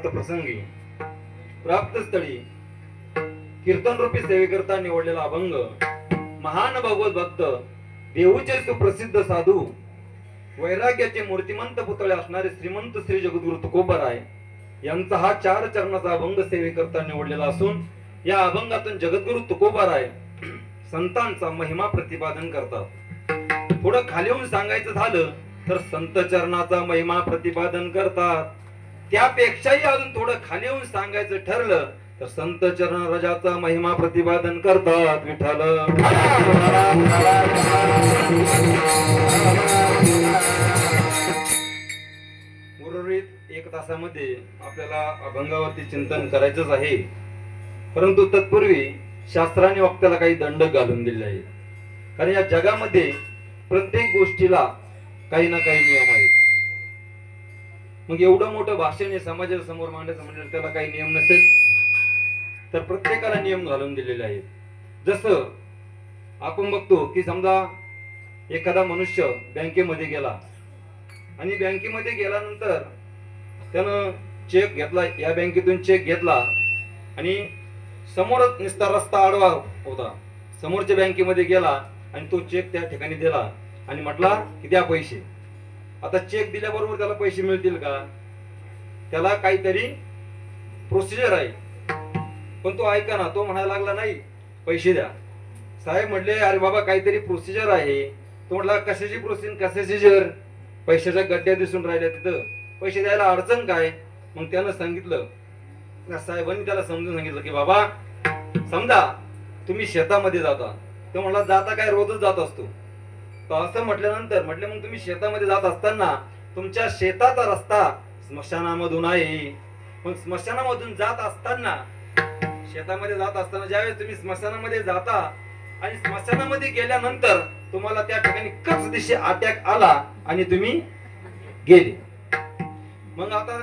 प्रसंगी प्राप्त स्थळी कीर्तन रूपी सेवेकरता निवडलेला अभंग महान भगवत भक्त देऊचे सुप्रसिद्ध साधू वैराग्याचे मूर्तिमंत पुतळे असणारे श्रीमंत श्री जगद्गुरु तुकोबाराय यांचा हा 4 चरणाचा अभंग सेवेकरता निवडलेला असून या अभंगातून जगद्गुरु तुकोबाराय संतांचा महिमा प्रतिपादन करतात। थोडं खाली येऊन सांगायचं झालं तर संत चरणाचा महिमा प्रतिपादन करतात। त्यापेक्षाही अजून थोडं खाली येऊन सांगायचं ठरलं तर संत चरण राजाचा महिमा प्रतिपादन करतात। विठ्ठल उर्वरित 1 तासामध्ये आपल्याला अभंगावरती चिंतन करायचंच आहे, परंतु तत्पूर्वी शास्त्राने वक्त्याला काही दंडक घालून दिले आहेत। कारण या जगामध्ये प्रत्येक गोष्टीला काही ना काही नियम आहेत। मग एवढं मोठं भाषण हे समाजाच्या समोर मांडायचं म्हणजे त्याला काही नियम नसेल तर प्रत्येकाला नियम घालून दिलेले आहेत। जसं आपण बघतो की समजा एखादा मनुष्य बँकेमध्ये गेला आणि बँकेमध्ये गेल्यानंतर त्यानं चेक घेतला, या बँकेतून चेक घेतला आणि समोरच नुसता रस्ता आडवा होता, समोरच्या बँकेमध्ये गेला आणि तो चेक त्या ठिकाणी दिला आणि म्हटला की द्या पैसे। आता चेक दिल्याबरोबर त्याला पैसे मिळतील का? त्याला काहीतरी प्रोसिजर आहे, पण तो ऐका ना, तो म्हणायला लागला नाही पैसे द्या। साहेब म्हटले अरे बाबा काहीतरी प्रोसिजर आहे। तो म्हटला कशाची प्रोसिजर? पैशाच्या गड्ड्या दिसून राहिल्या, तिथं पैसे द्यायला अडचण काय? मग त्यानं सांगितलं, साहेबांनी त्याला समजून सांगितलं की बाबा समजा तुम्ही शेतामध्ये जाता। तो म्हटला जाता काय, रोजच जात असतो। तर असं म्हटल्यानंतर म्हटले मग तुम्ही शेतामध्ये जात असताना तुमच्या शेताचा रस्ता स्मशानामधून आहे। मग स्मशानामधून जात असताना, शेतामध्ये जात असताना ज्यावेळेस तुम्ही स्मशानामध्ये जाता आणि स्मशानामध्ये गेल्यानंतर तुम्हाला त्या ठिकाणी कच दिशे अटॅक आला आणि तुम्ही गेले। मग आता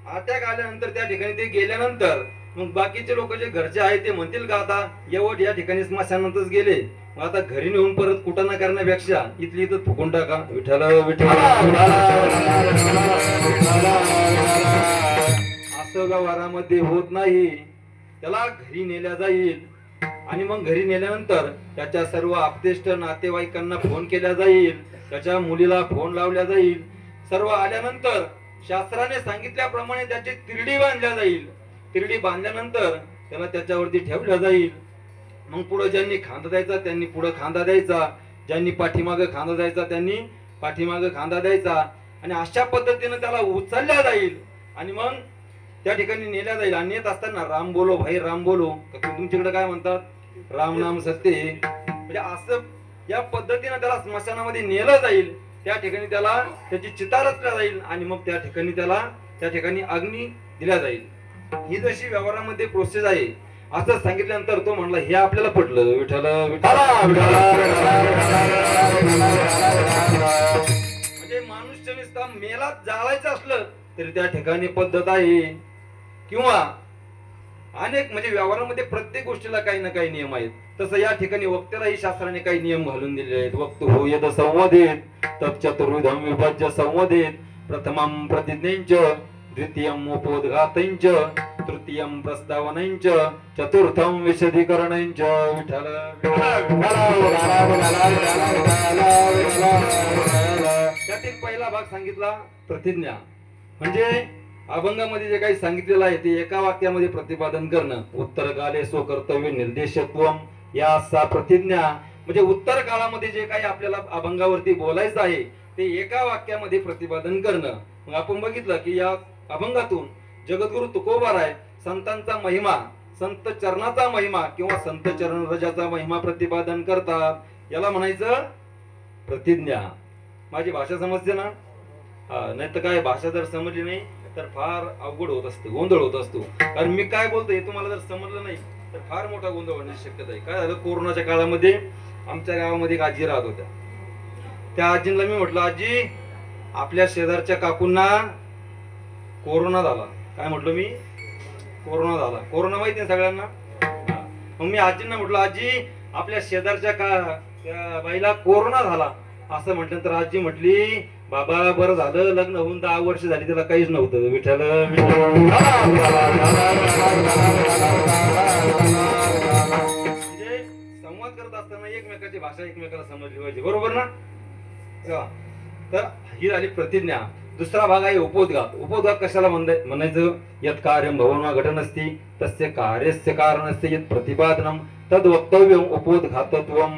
अटॅक आल्यानंतर त्या ठिकाणी ते गेल्यानंतर मग बाकीचे लोक जे घरचे आहेत ते म्हणतील का आता एवढ या ठिकाणी स्मशानातच गेले, मग आता घरी नेऊन परत कुटाणा करण्यापेक्षा इथली इथं फुकून टाका। विठ्ठल विठ्ठल असं व्यवहारामध्ये होत नाही। त्याला घरी नेल्या जाईल आणि मग घरी नेल्यानंतर त्याच्या सर्व आप्तेष्ट नातेवाईकांना फोन केला जाईल, त्याच्या मुलीला फोन लावला जाईल। सर्व आल्यानंतर शास्त्राने सांगितल्याप्रमाणे त्याची तिरडी बांधल्या जाईल। तिरडी बांधल्यानंतर त्याला त्याच्यावरती ठेवलं जाईल। मग पुढे ज्यांनी खांदा द्यायचा त्यांनी पुढे खांदा द्यायचा, ज्यांनी पाठीमागे खांदा द्यायचा त्यांनी पाठीमागे खांदा द्यायचा आणि अशा पद्धतीने त्याला उचलल्या जाईल। आणि मग त्या ठिकाणी नेल्या जाईल आणि नेत असताना राम बोलो भाई राम बोलो, तुमच्याकडे काय म्हणतात राम नाम सत्य, म्हणजे असं या पद्धतीने त्याला स्मशानामध्ये नेलं जाईल. त्या ठिकाणी त्याला त्याची चिता रचल्या जाईल आणि मग त्या ठिकाणी त्याला त्या ठिकाणी अग्नी दिल्या जाईल. ही जशी व्यवहारामध्ये प्रोसेस आहे असं सांगितल्यानंतर तो म्हणला हे आपल्याला पटलं. विठ्ठल म्हणजे माणूस नुसता मेला जाळायचं असलं तरी त्या ठिकाणी पद्धत आहे, किंवा अनेक म्हणजे व्यवहारामध्ये प्रत्येक गोष्टीला काही ना काही नियम आहेत. तसं या ठिकाणी वक्त्यालाही शास्त्राने काही नियम घालून दिले आहेत. वक्त हो यद संवदेत तच्चतुर्विधम विभज्य संवदेत प्रथमं प्रतिज्ञेंच द्वितीयं उपोद्घातञ्च तृतीयं प्रस्तावनञ्च चतुर्थं विशदीकरणञ्च. विठ्ठल त्यातील पहिला भाग सांगितला प्रतिज्ञा, म्हणजे अभंगामध्ये जे काही सांगितलेलं आहे ते एका वाक्यामध्ये प्रतिपादन करणं. उत्तर काले स्वकर्तव्य निर्देशत्वम, या असा प्रतिज्ञा म्हणजे उत्तर काळामध्ये जे काही आपल्याला अभंगावरती बोलायचं आहे ते एका वाक्यामध्ये प्रतिपादन करणं. मग आपण बघितलं की या अभंगातून जगद्गुरु तुकोबाराय संतांचा महिमा, संत चरणाचा महिमा किंवा संत चरण रजाचा महिमा प्रतिपादन करतात. याला म्हणायचं प्रतिज्ञा. माझी भाषा समजते ना? नाही तर काय, भाषा जर समजली नाही तर फार अवघड होत असतं, गोंधळ होत असतो. कारण मी काय बोलतोय हे तुम्हाला जर समजलं नाही तर फार मोठा गोंधळ होण्याची शक्यता आहे. काय झालं, कोरोनाच्या काळामध्ये आमच्या गावामध्ये एक आजी राहत होत्या. त्या आजींना मी म्हटलं, आजी आपल्या शेजारच्या काकूंना कोरोना झाला. काय म्हटलं मी? कोरोना झाला. कोरोना माहिती आहे सगळ्यांना? मग मी आजींना म्हटलं, आजी आपल्या शेजारच्या त्या बाईला कोरोना झाला असं म्हटलं तर आजी म्हटली, बाबा बरं झालं लग्न होऊन 10 वर्ष झाली त्याला काहीच नव्हतं. विठ्ठल म्हणजे संवाद करत असताना एकमेकाची भाषा एकमेकाला समजली पाहिजे, बरोबर ना? तर ही झाली प्रतिज्ञा. दुसरा भाग आहे उपोद्घात. उपोद्घात कशाला म्हणायचं? यत् कार्यं भवन्वा घटनस्ति तस्य कार्यस्य कारणस्य यत् प्रतिपादनम तद वक्तव्यम उपोद्घातत्वम,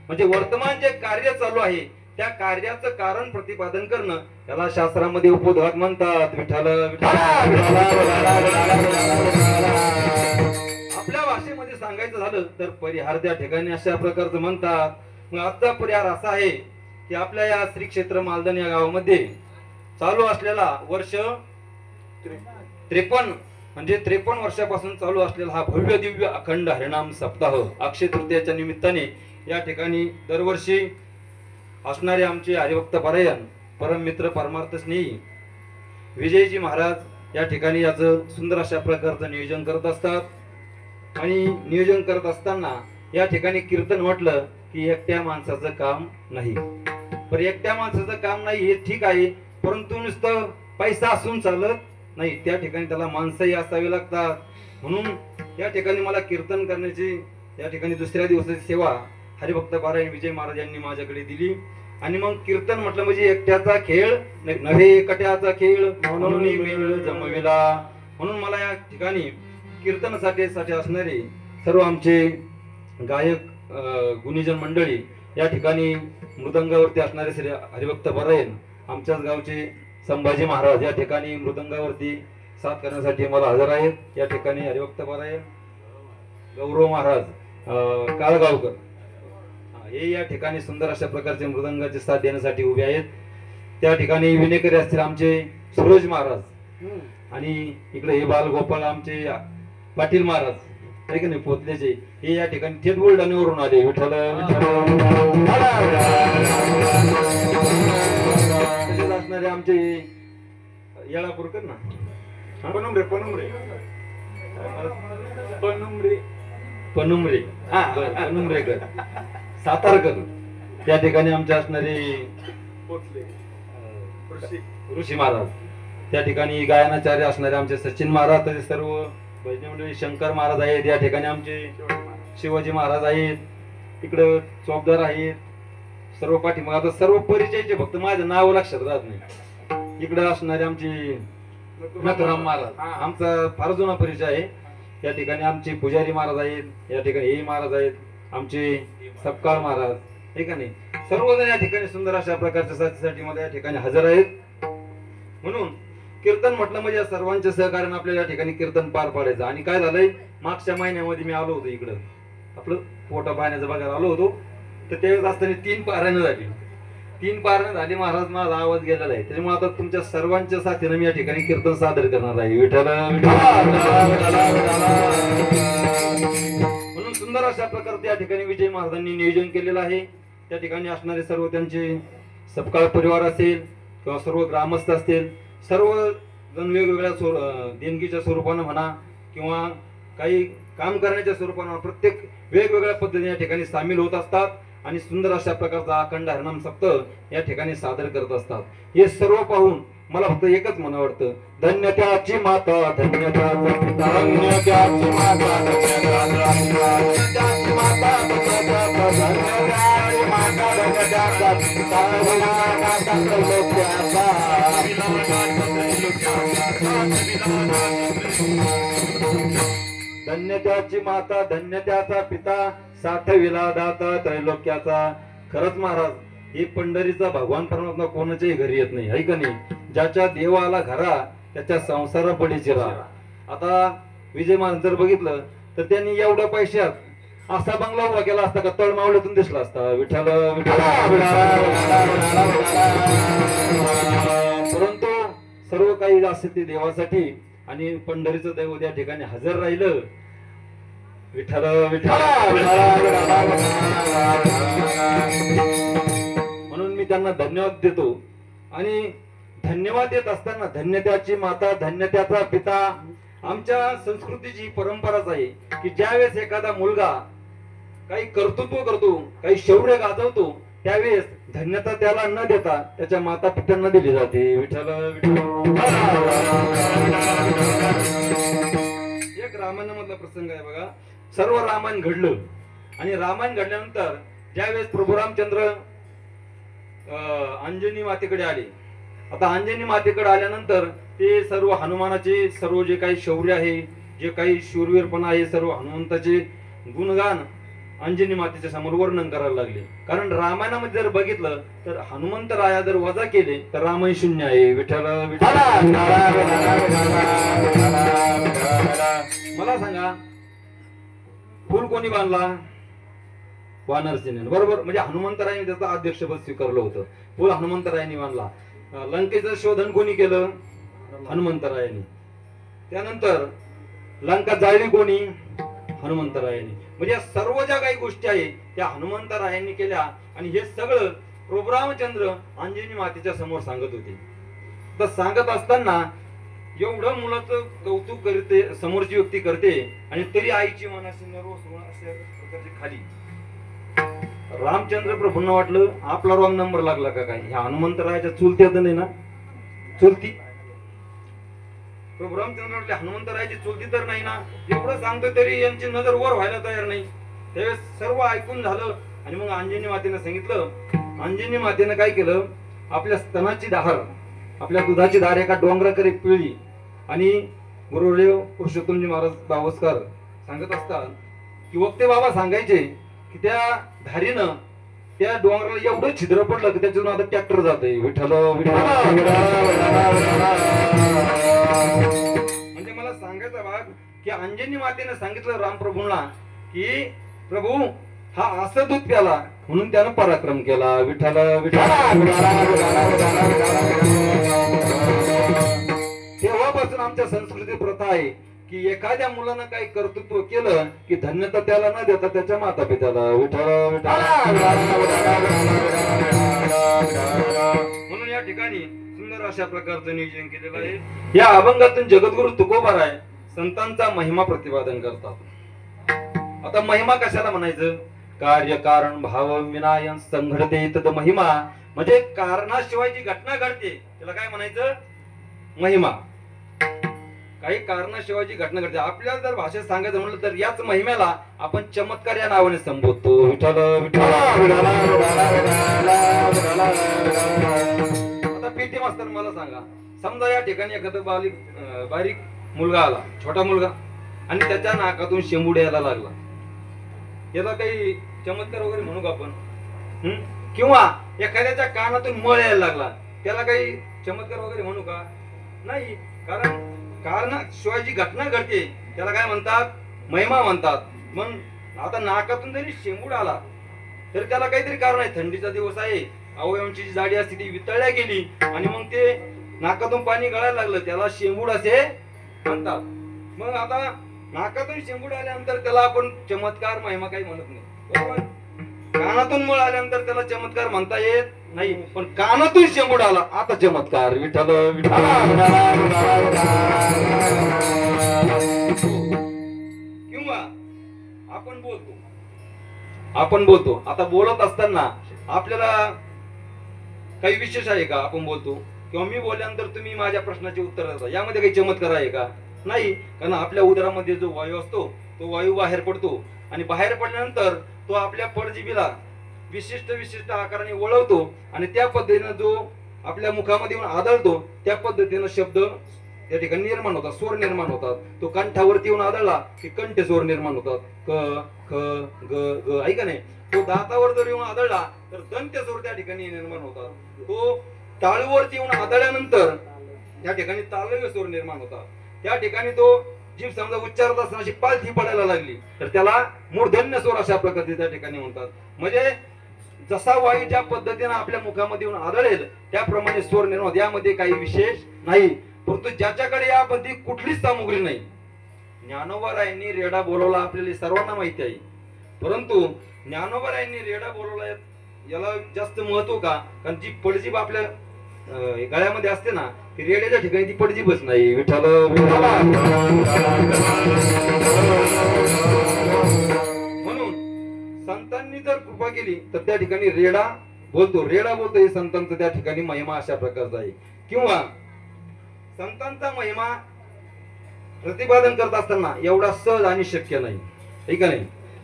म्हणजे वर्तमान जे कार्य चालू आहे त्या कार्याचं कारण प्रतिपादन करणं याला शास्त्रामध्ये उपोद्घात म्हणतात. विठ्ठल आपल्या भाषेमध्ये सांगायचं झालं तर परिहार त्या ठिकाणी अशा प्रकारचं म्हणतात. मग आजचा परिहार असा आहे की आपल्या या श्री क्षेत्र मालदान या गावामध्ये चालू असलेला वर्ष 53 म्हणजे 53 वर्षापासून चालू असलेला हा भव्य दिव्य अखंड हरिनाम सप्ताह अक्षय तृतीयाच्या निमित्ताने या ठिकाणी दरवर्षी असणारे आमचे हरिभक्त पारायण परम मित्र परमार्थ स्नेही विजयजी महाराज या ठिकाणी याचं सुंदर अशा प्रकारचं नियोजन करत असतात. आणि नियोजन करत असताना या ठिकाणी कीर्तन म्हटलं की एकट्या माणसाचं काम नाही. पण एकट्या माणसाचं काम नाही हे ठीक आहे, परंतु नुसतं पैसा असून चालत नाही, त्या ठिकाणी त्याला माणसंही असावी लागतात. म्हणून या ठिकाणी मला कीर्तन करण्याची या ठिकाणी दुसऱ्या दिवसाची सेवा हरिभक्त पारायण विजय महाराज यांनी माझ्याकडे दिली. आणि मग कीर्तन म्हटलं म्हणजे एकट्याचा खेळ नव्हे, एकट्याचा खेळ म्हणून मेळ जमविला. म्हणून मला या ठिकाणी कीर्तनासाठी असणारे सर्व आमचे गायक गुणीजन मंडळी, या ठिकाणी मृदंगावरती असणारे श्री हरिभक्त पारायण आमच्याच गावचे संभाजी महाराज या ठिकाणी मृदंगावरती साथ करण्यासाठी मला हजर आहेत. या ठिकाणी हरिभक्त पारायण गौरव महाराज काळगावकर हे या ठिकाणी सुंदर अशा प्रकारचे मृदंगाची साथ देण्यासाठी उभे आहेत. त्या ठिकाणी विनेकरी असतील आमचे सूरज महाराज, आणि इकडे हे बालगोपाळ आमचे पाटील महाराज आहे की नाही पोतलेचे, हे या ठिकाणी थेट बुलढाण्यावरून आले. विठ्ठल असणारे आमचे येळापूरकर ना, पनुमरे पनुमरेकर सातारकर, त्या ठिकाणी आमचे असणारे ऋषी महाराज, त्या ठिकाणी गायनाचार्य असणारे आमचे सचिन महाराज, तसे सर्व भजनी मंडळी शंकर महाराज आहेत. या ठिकाणी आमचे शिवाजी महाराज आहेत, इकडे चौकदार आहेत, सर्व पाठीमागे आता सर्व परिचयाचे फक्त माझं नाव लक्षात राहत नाही. इकडे असणारे आमचे नथुराम महाराज, आमचा फार जुना परिचय आहे. या ठिकाणी आमचे पुजारी महाराज आहेत, या ठिकाणी हे महाराज आहेत, आमचे सपकाळ महाराज हे का नाही, सर्वजण या ठिकाणी सुंदर अशा प्रकारच्या साथीसाठी मला या ठिकाणी हजर आहेत. म्हणून कीर्तन म्हटलं म्हणजे या सर्वांच्या सहकार्याने आपल्याला या ठिकाणी कीर्तन पार पाडायचं. आणि काय झालंय, मागच्या महिन्यामध्ये मी आलो होतो इकडं, आपलं पोटा पाहण्याचं बघायला आलो होतो. तर त्यावेळेस असताना 3 पारायणं झाली. 3 पारायणं झाली महाराज, माझा आवाज गेलेला आहे. त्याच्यामुळे आता तुमच्या सर्वांच्या साथीनं मी या ठिकाणी कीर्तन सादर करणार आहे. विठ्ठल म्हणून सुंदर अशा प्रकारचे या ठिकाणी विजय महाराजांनी नियोजन केलेलं आहे. त्या ठिकाणी असणारे सर्व त्यांचे सपकाळ परिवार असेल किंवा सर्व ग्रामस्थ असतील, सर्व जण वेगवेगळ्या देणगीच्या स्वरूपानं म्हणा किंवा काही काम करण्याच्या स्वरूपानं प्रत्येक वेगवेगळ्या पद्धतीने या ठिकाणी सामील होत असतात आणि सुंदर अशा प्रकारचा अखंड हरिनाम सप्त या ठिकाणी सादर करत असतात. हे सर्व पाहून मला फक्त एकच म्हणणं वाटतं, धन्य त्याची माता, धन्य त्याचा पिता, धन्य त्याची माता, धन्य त्याची माता, धन्य त्याची माता, धन्य त्याची धन्य त्याची माता, धन्य त्याचा पिता, साठविला दाता त्रैलोक्याचा. खरंच महाराज, हे पंढरीचा भगवान परमात्मा कोणाच्याही घरी येत नाही, आहे का नाही? ज्याच्या देवाला घरा त्याच्या संसारा पडीची राहा. आता विजय महाराज जर बघितलं तर त्यांनी एवढ्या पैशात असा बंगला उभा केला असता का तळमावळ्यातून दिसला असता. विठ्ठल परंतु सर्व काही असेल ते देवासाठी आणि पंढरीचं दैवत या ठिकाणी हजर राहिलं. विठ्ठल म्हणून मी त्यांना धन्यवाद देतो. आणि धन्यवाद देत असताना धन्य त्याची माता, धन्य त्याचा पिता, आमच्या संस्कृतीची परंपराच आहे की ज्यावेळेस एखादा मुलगा काही कर्तृत्व करतो, काही शौर्य गाजवतो, त्यावेळेस धन्यता त्याला न देता त्याच्या माता पित्यांना दिली जाते. विठ्ठल एक रामायणामधला प्रसंग आहे बघा. सर्व रामायण घडलं आणि रामायण घडल्यानंतर ज्यावेळेस प्रभू रामचंद्र अंजनी मातेकडे आले. आता अंजनी मातेकडे आल्यानंतर ते सर्व हनुमानाचे सर्व जे काही शौर्य आहे, जे काही शूरवीरपणा आहे, सर्व हनुमंताचे गुणगान अंजनी मातेच्या समोर वर्णन करायला लागले. कारण रामायणामध्ये जर बघितलं तर हनुमंत राया जर वजा केले तर रामायण शून्य आहे. विठ्ठल मला सांगा, फुल कोणी बांधला? वानरसेनेने, बरोबर. म्हणजे हनुमंतरायाने त्याचं अध्यक्षपद स्वीकारलं होतं. फुल हनुमंतरायांनी बांधला. लंकेचं शोधन कोणी केलं? हनुमंतरायांनी. त्यानंतर लंका जाळली कोणी? हनुमंतरायांनी. म्हणजे सर्व ज्या काही गोष्टी आहेत त्या हनुमंतरायांनी केल्या आणि हे सगळं प्रभू रामचंद्र अंजनी मातेच्या समोर सांगत होते. तर सांगत असताना एवढं मुलाचं कौतुक करते, समोरची व्यक्ती करते आणि तरी आईची मनाशी प्रकारची खाली. रामचंद्र प्रभूंना वाटलं आपला रॉंग नंबर लागला का काय, ह्या हनुमंतरायाच्या चुलती येत नाही ना, चुलती. प्रभू रामचंद्र म्हटले हनुमंतरायाची चुलती तर नाही ना, एवढं सांगतो तरी यांची नजर वर व्हायला तयार नाही. त्यावेळेस सर्व ऐकून झालं आणि मग अंजनी मातेनं सांगितलं. अंजनी मातेनं काय केलं, आपल्या स्तनाची धार, आपल्या दुधाची धार एका डोंगराकडे पिळली आणि गुरुदेव पुरुषोत्तमजी महाराज बावस्कर सांगत असतात की वक्ते बाबा सांगायचे की त्या धारीनं त्या डोंगराला एवढं छिद्र पडलं की त्याच्यातून आता ट्रॅक्टर जाते. विठ्ठल म्हणजे मला सांगायचा भाग की अंजनी मातेनं सांगितलं रामप्रभूंना की प्रभू हा असं दूध प्याला म्हणून त्यानं पराक्रम केला. विठ्ठल तेव्हापासून आमच्या संस्कृती प्रथा आहे की एखाद्या मुलानं काही कर्तृत्व केलं की धन्यता त्याला न देता त्याच्या माता पित्याला. विठ्ठल म्हणून या ठिकाणी सुंदर अशा प्रकारचं नियोजन केलेलं आहे. या अभंगातून जगद्गुरु तुकोबाराय संतांचा महिमा प्रतिपादन करतात. आता महिमा कशाला म्हणायचं? कार्य कारण भाव विनायन संघटते तद महिमा. म्हणजे कारणाशिवाय जी घटना घडते त्याला काय म्हणायचं? महिमा. काही कारणाशिवाय जी घटना घडते, आपल्याला जर भाषेत सांगायचं म्हणलं तर याच महिम्याला आपण चमत्कार या नावाने संबोधतो. विठ्ठल आता पीटी मास्तर मला सांगा, समजा या ठिकाणी एखादा बारीक मुलगा आला, छोटा मुलगा, आणि त्याच्या नाकातून शेंबूड यायला लागला, याला काही चमत्कार वगैरे म्हणू का आपण? किंवा एखाद्याच्या कानातून मळ यायला लागला, त्याला काही चमत्कार वगैरे म्हणू का? नाही. कारण शिवाय जी घटना घडते त्याला काय म्हणतात, महिमा म्हणतात. मग आता नाकातून जरी शेंबूड आला तर त्याला काहीतरी कारण आहे. थंडीचा दिवस आहे, अवयवांची जी जाडी असते ती वितळल्या गेली आणि मग ते नाकातून पाणी गळायला लागलं, त्याला शेंबूड असे म्हणतात. मग आता नाकातून शेंबूड आल्यानंतर त्याला आपण चमत्कार महिमा काही म्हणत नाही, बरोबर. कानातून मळ आल्यानंतर त्याला चमत्कार म्हणता येत नाही, पण कानातून शेंबूड आला आता चमत्कार. विठ्ठल विठ्ठल. किंवा आपण बोलतो आता बोलत असताना आपल्याला काही विशेष आहे का? आपण बोलतो किंवा मी बोलल्यानंतर तुम्ही माझ्या प्रश्नाचे उत्तर देता, यामध्ये काही चमत्कार आहे का? नाही. कारण आपल्या उदरामध्ये जो वायू असतो तो वायू बाहेर पडतो आणि बाहेर पडल्यानंतर तो आपल्या पडजिभेला विशिष्ट आकाराने वळवतो आणि त्या पद्धतीने जो आपल्या मुखामध्ये येऊन आदळतो त्या पद्धतीने शब्द त्या ठिकाणी निर्माण होतात, स्वर निर्माण होतात. तो कंठावरती येऊन आदळला की कंठ स्वर निर्माण होतात, क ख ग ग, आहे का नाही. तो दातावर जर येऊन आदळला तर दंत्य स्वर त्या ठिकाणी निर्माण होतात. तो टाळूवरती येऊन आदळल्यानंतर त्या ठिकाणी तालव्य स्वर निर्माण होतात. त्या ठिकाणी तो जीभ समजा उच्चारत असताना अशी पालथी पडायला लागली तर त्याला मूर्धन्य स्वर अशा प्रकारचे त्या ठिकाणी म्हणतात. म्हणजे जसा वायू ज्या पद्धतीने आपल्या मुखामध्ये येऊन आदळेल त्याप्रमाणे स्वर निर्माण. यामध्ये काही विशेष नाही, परंतु ज्याच्याकडे या पद्धती कुठलीच सामुग्री नाही. ज्ञानोबारायांनी रेडा बोलवला आपल्याला सर्वांना माहिती आहे, परंतु ज्ञानोबारायांनी रेडा बोलवला याला जास्त महत्व का? कारण जी पडजीभ आपल्या गळ्यामध्ये असते ना ती रेड्याच्या ठिकाणी ती पडजीभच नाही. विठ्ठल म्हणून संतांनी जर कृपा केली तर त्या ठिकाणी रेडा बोलतो हे संतांचं त्या ठिकाणी महिमा अशा प्रकारचा आहे. किंवा संतांचा महिमा प्रतिपादन करत असताना एवढा सहज आणि शक्य नाही, ठीक आहे.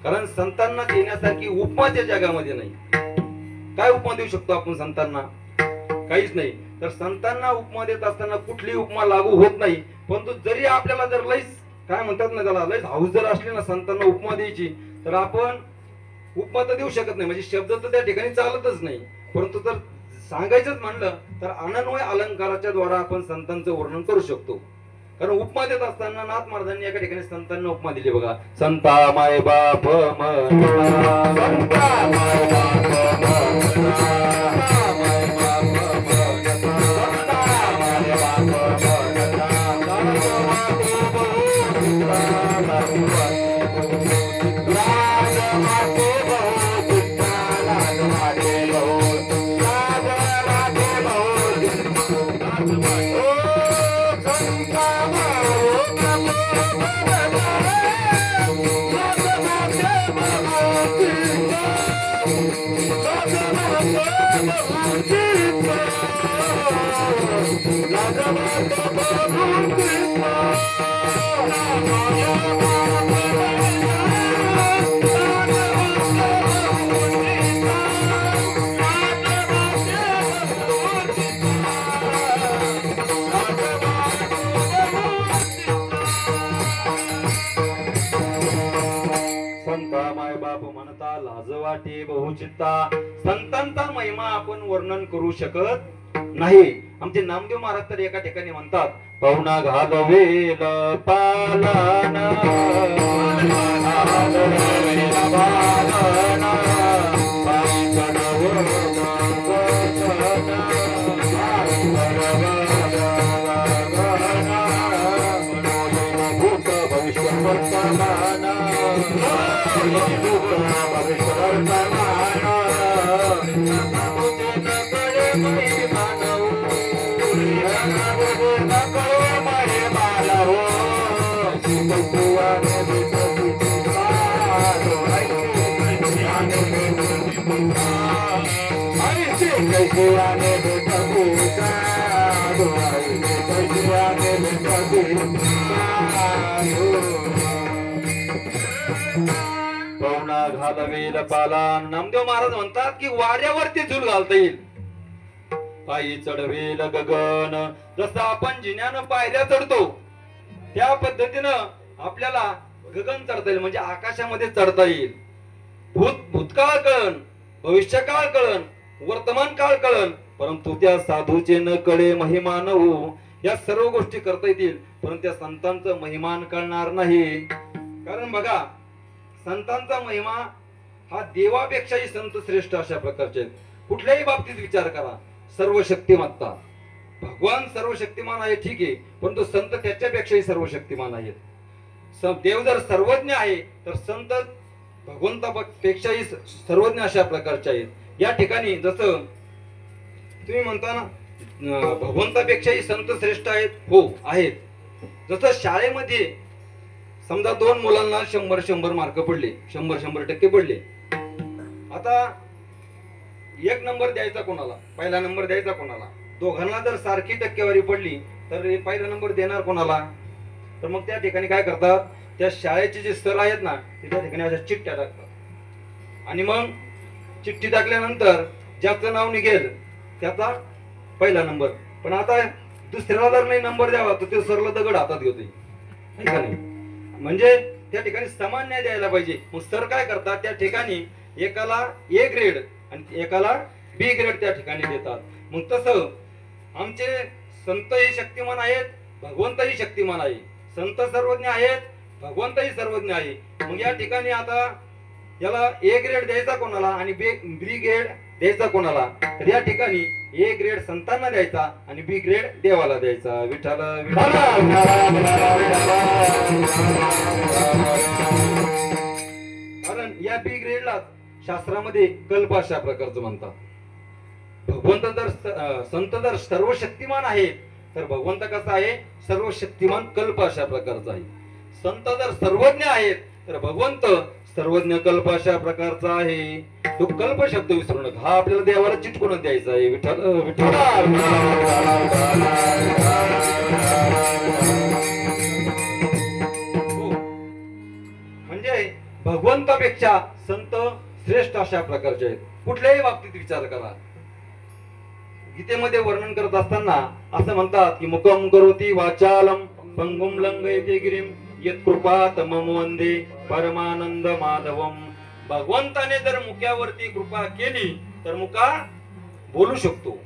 कारण संतांना देण्यासारखी उपमा त्या जगामध्ये नाही. काय उपमा देऊ शकतो आपण संतांना? काहीच नाही. तर संतांना उपमा देत असताना कुठली उपमा लागू होत नाही. परंतु जरी आपल्याला जर लईच काय म्हणतात ना त्याला लईच हाऊस जर असली ना संतांना उपमा द्यायची तर आपण उपमा तर देऊ शकत नाही, म्हणजे शब्द तर त्या ठिकाणी चालतच नाही. परंतु जर सांगायचंच म्हणलं तर अनन्वय अलंकाराच्या द्वारा आपण संतांचं वर्णन करू शकतो. कारण उपमा देत असताना नाथ महाराजांनी एका ठिकाणी संतांना उपमा दिली बघा. संता माय बाप लाजवाटे बहुचित्ता. संतांचा महिमा आपण वर्णन करू शकत नाही. आमचे नामदेव महाराज तर एका ठिकाणी म्हणतात पाहुणा घालवेल पालन पाहुणा घालवेल पाला. नामदेव महाराज म्हणतात की वाऱ्यावरती झूल घालता येईल, पायी चढवेल गगन. जसं आपण जिन्यानं पायऱ्या चढतो त्या पद्धतीनं आपल्याला गगन चढता येईल, म्हणजे आकाशामध्ये चढता येईल. भूतकाळ कळण, भविष्यकाळ कळण, वर्तमान काळ कळण, परंतु त्या साधूचे न कळे महिमा न हो. या सर्व गोष्टी करता येतील, परंतु त्या संतांचं महिमान कळणार नाही. कारण बघा, संतांचा महिमा हा देवापेक्षाही संत श्रेष्ठ अशा प्रकारचे आहेत. कुठल्याही बाबतीत विचार करा, सर्व शक्तिमत्ता, भगवान सर्व शक्तिमान आहे ठीक आहे, परंतु संत त्याच्यापेक्षाही सर्व शक्तिमान आहेत. देव जर सर्वज्ञ आहे तर संत भगवंतापेक्षाही सर्वज्ञ अशा प्रकारचे आहेत. या ठिकाणी जसं तुम्ही म्हणता ना, भगवंतापेक्षाही संत श्रेष्ठ आहेत, हो आहेत. जसं शाळेमध्ये समजा 2 मुलांना 100 मार्क पडले, 100% पडले. आता 1 नंबर द्यायचा कोणाला, पहिला नंबर द्यायचा कोणाला? दोघांना जर सारखी टक्केवारी पडली तर पहिला नंबर देणार कोणाला? तर मग त्या ठिकाणी काय करतात, त्या शाळेचे जे सर आहेत ना, ते त्या ठिकाणी अशा चिठ्ठ्या टाकतात आणि मग चिठ्ठी टाकल्यानंतर ज्याचं नाव निघेल त्याचा पहिला नंबर. पण आता दुसऱ्याला जर नाही नंबर द्यावा तर ते सरला दगड हातात घेतोय, का नाही? म्हणजे त्या ठिकाणी समान न्याय द्यायला पाहिजे. मग सर काय करतात, त्या ठिकाणी एकाला A ग्रेड आणि एकाला B ग्रेड त्या ठिकाणी देतात. मग तसं आमचे संतही शक्तिमान आहेत, भगवंतही शक्तिमान आहे. संत सर्वज्ञ आहेत, भगवंतही सर्वज्ञ आहे. मग या ठिकाणी आता याला A ग्रेड द्यायचा कोणाला आणि B ग्रेड द्यायचा कोणाला? तर या ठिकाणी A ग्रेड संतांना द्यायचा आणि B ग्रेड देवाला द्यायचा. विठ्ठल कारण या B ग्रेडला शास्त्रामध्ये कल्प अशा प्रकारचं म्हणतात. भगवंत जर संत जर सर्व शक्तिमान आहेत तर भगवंत कसा आहे, सर्व शक्तिमान कल्प अशा प्रकारचा आहे. संत जर सर्वज्ञ आहेत तर भगवंत सर्वज्ञ कल्प अशा प्रकारचा आहे. तो कल्प शब्द विसरू नका, हा आपल्याला देवाला चिटकून द्यायचा आहे. विठ्ठल विठ्ठल म्हणजे भगवंतापेक्षा संत श्रेष्ठ अशा प्रकारचे आहेत. कुठल्याही बाबतीत विचार करा, गीतेमध्ये वर्णन करत असताना असं म्हणतात की मुखम करोति वाचालम पंगुम लंघयते गिरिम यत्कृपा तमम वंदे परमानंद माधवम. भगवंताने जर मुख्यावरती कृपा केली तर मुका बोलू शकतो.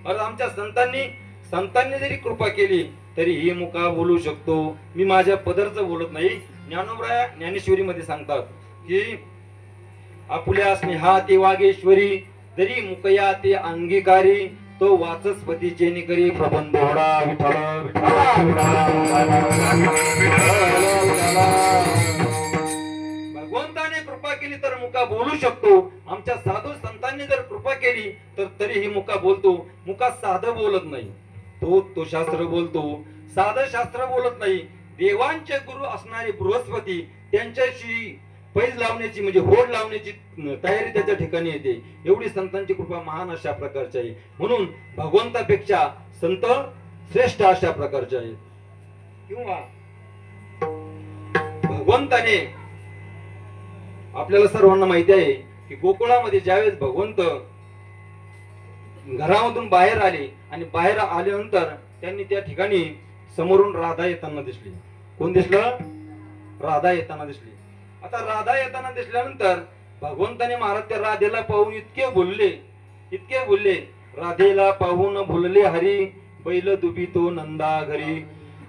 आमच्या संतांनी जरी कृपा केली तरी ही मुका बोलू शकतो. मी माझ्या पदरचं बोलत नाही. ज्ञानोबराया ज्ञानेश्वरी मध्ये सांगतात की आपुल्या स्नेहा ते वागेश्वरी, जरी मुकया ते अंगीकारी, तो वाचस्पतीचे निकरी प्रबंध होडा. विठ्ठल भगवंताने कृपा केली तर मुका बोलू शकतो. आमच्या साधू संतांनी जर कृपा केली तर तरीही मुका बोलतो. मुका साधं बोलत नाही, तो शास्त्र बोलतो. साधं शास्त्र बोलत नाही. देवांचे गुरु असणारे बृहस्पती त्यांच्याशी पैज लावण्याची म्हणजे होड लावण्याची तयारी त्याच्या ठिकाणी येते. एवढी संतांची कृपा महान अशा प्रकारची आहे. म्हणून भगवंतापेक्षा संत श्रेष्ठ अशा प्रकारचे आहेत. किंवा भगवंताने आपल्याला सर्वांना माहिती आहे की गोकुळामध्ये ज्यावेळेस भगवंत घरामधून बाहेर आले आणि बाहेर आल्यानंतर त्यांनी त्या ठिकाणी समोरून राधा येताना दिसली. कोण दिसलं? राधा येताना दिसली. आता राधा येताना दिसल्यानंतर भगवंताने महाराज त्या राधेला पाहून इतके बोलले, राधेला पाहून भुलले हरी, बैल दुबितो नंदा घरी.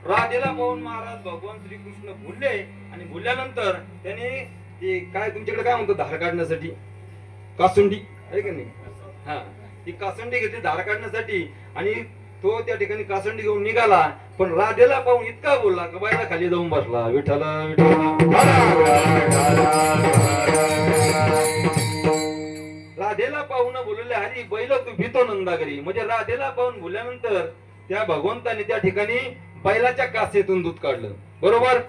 राधेला पाहून महाराज भगवान श्रीकृष्ण भुलले आणि भुलल्यानंतर त्याने ते काय तुमच्याकडे काय म्हणतो धार काढण्यासाठी कासुंडी आहे का नाही, हा ती कासुंडी घेतली धार काढण्यासाठी आणि तो त्या ठिकाणी कासंडी घेऊन निघाला. पण राधेला पाहून इतका बोलला की बायला खाली जाऊन बसला. विठ्ठल राधेला पाहून बोलले हरी बैल तू भीतो नंदागरी. म्हणजे राधेला पाहून बोलल्यानंतर त्या भगवंताने त्या ठिकाणी बैलाच्या कासेतून दूध काढलं. बरोबर,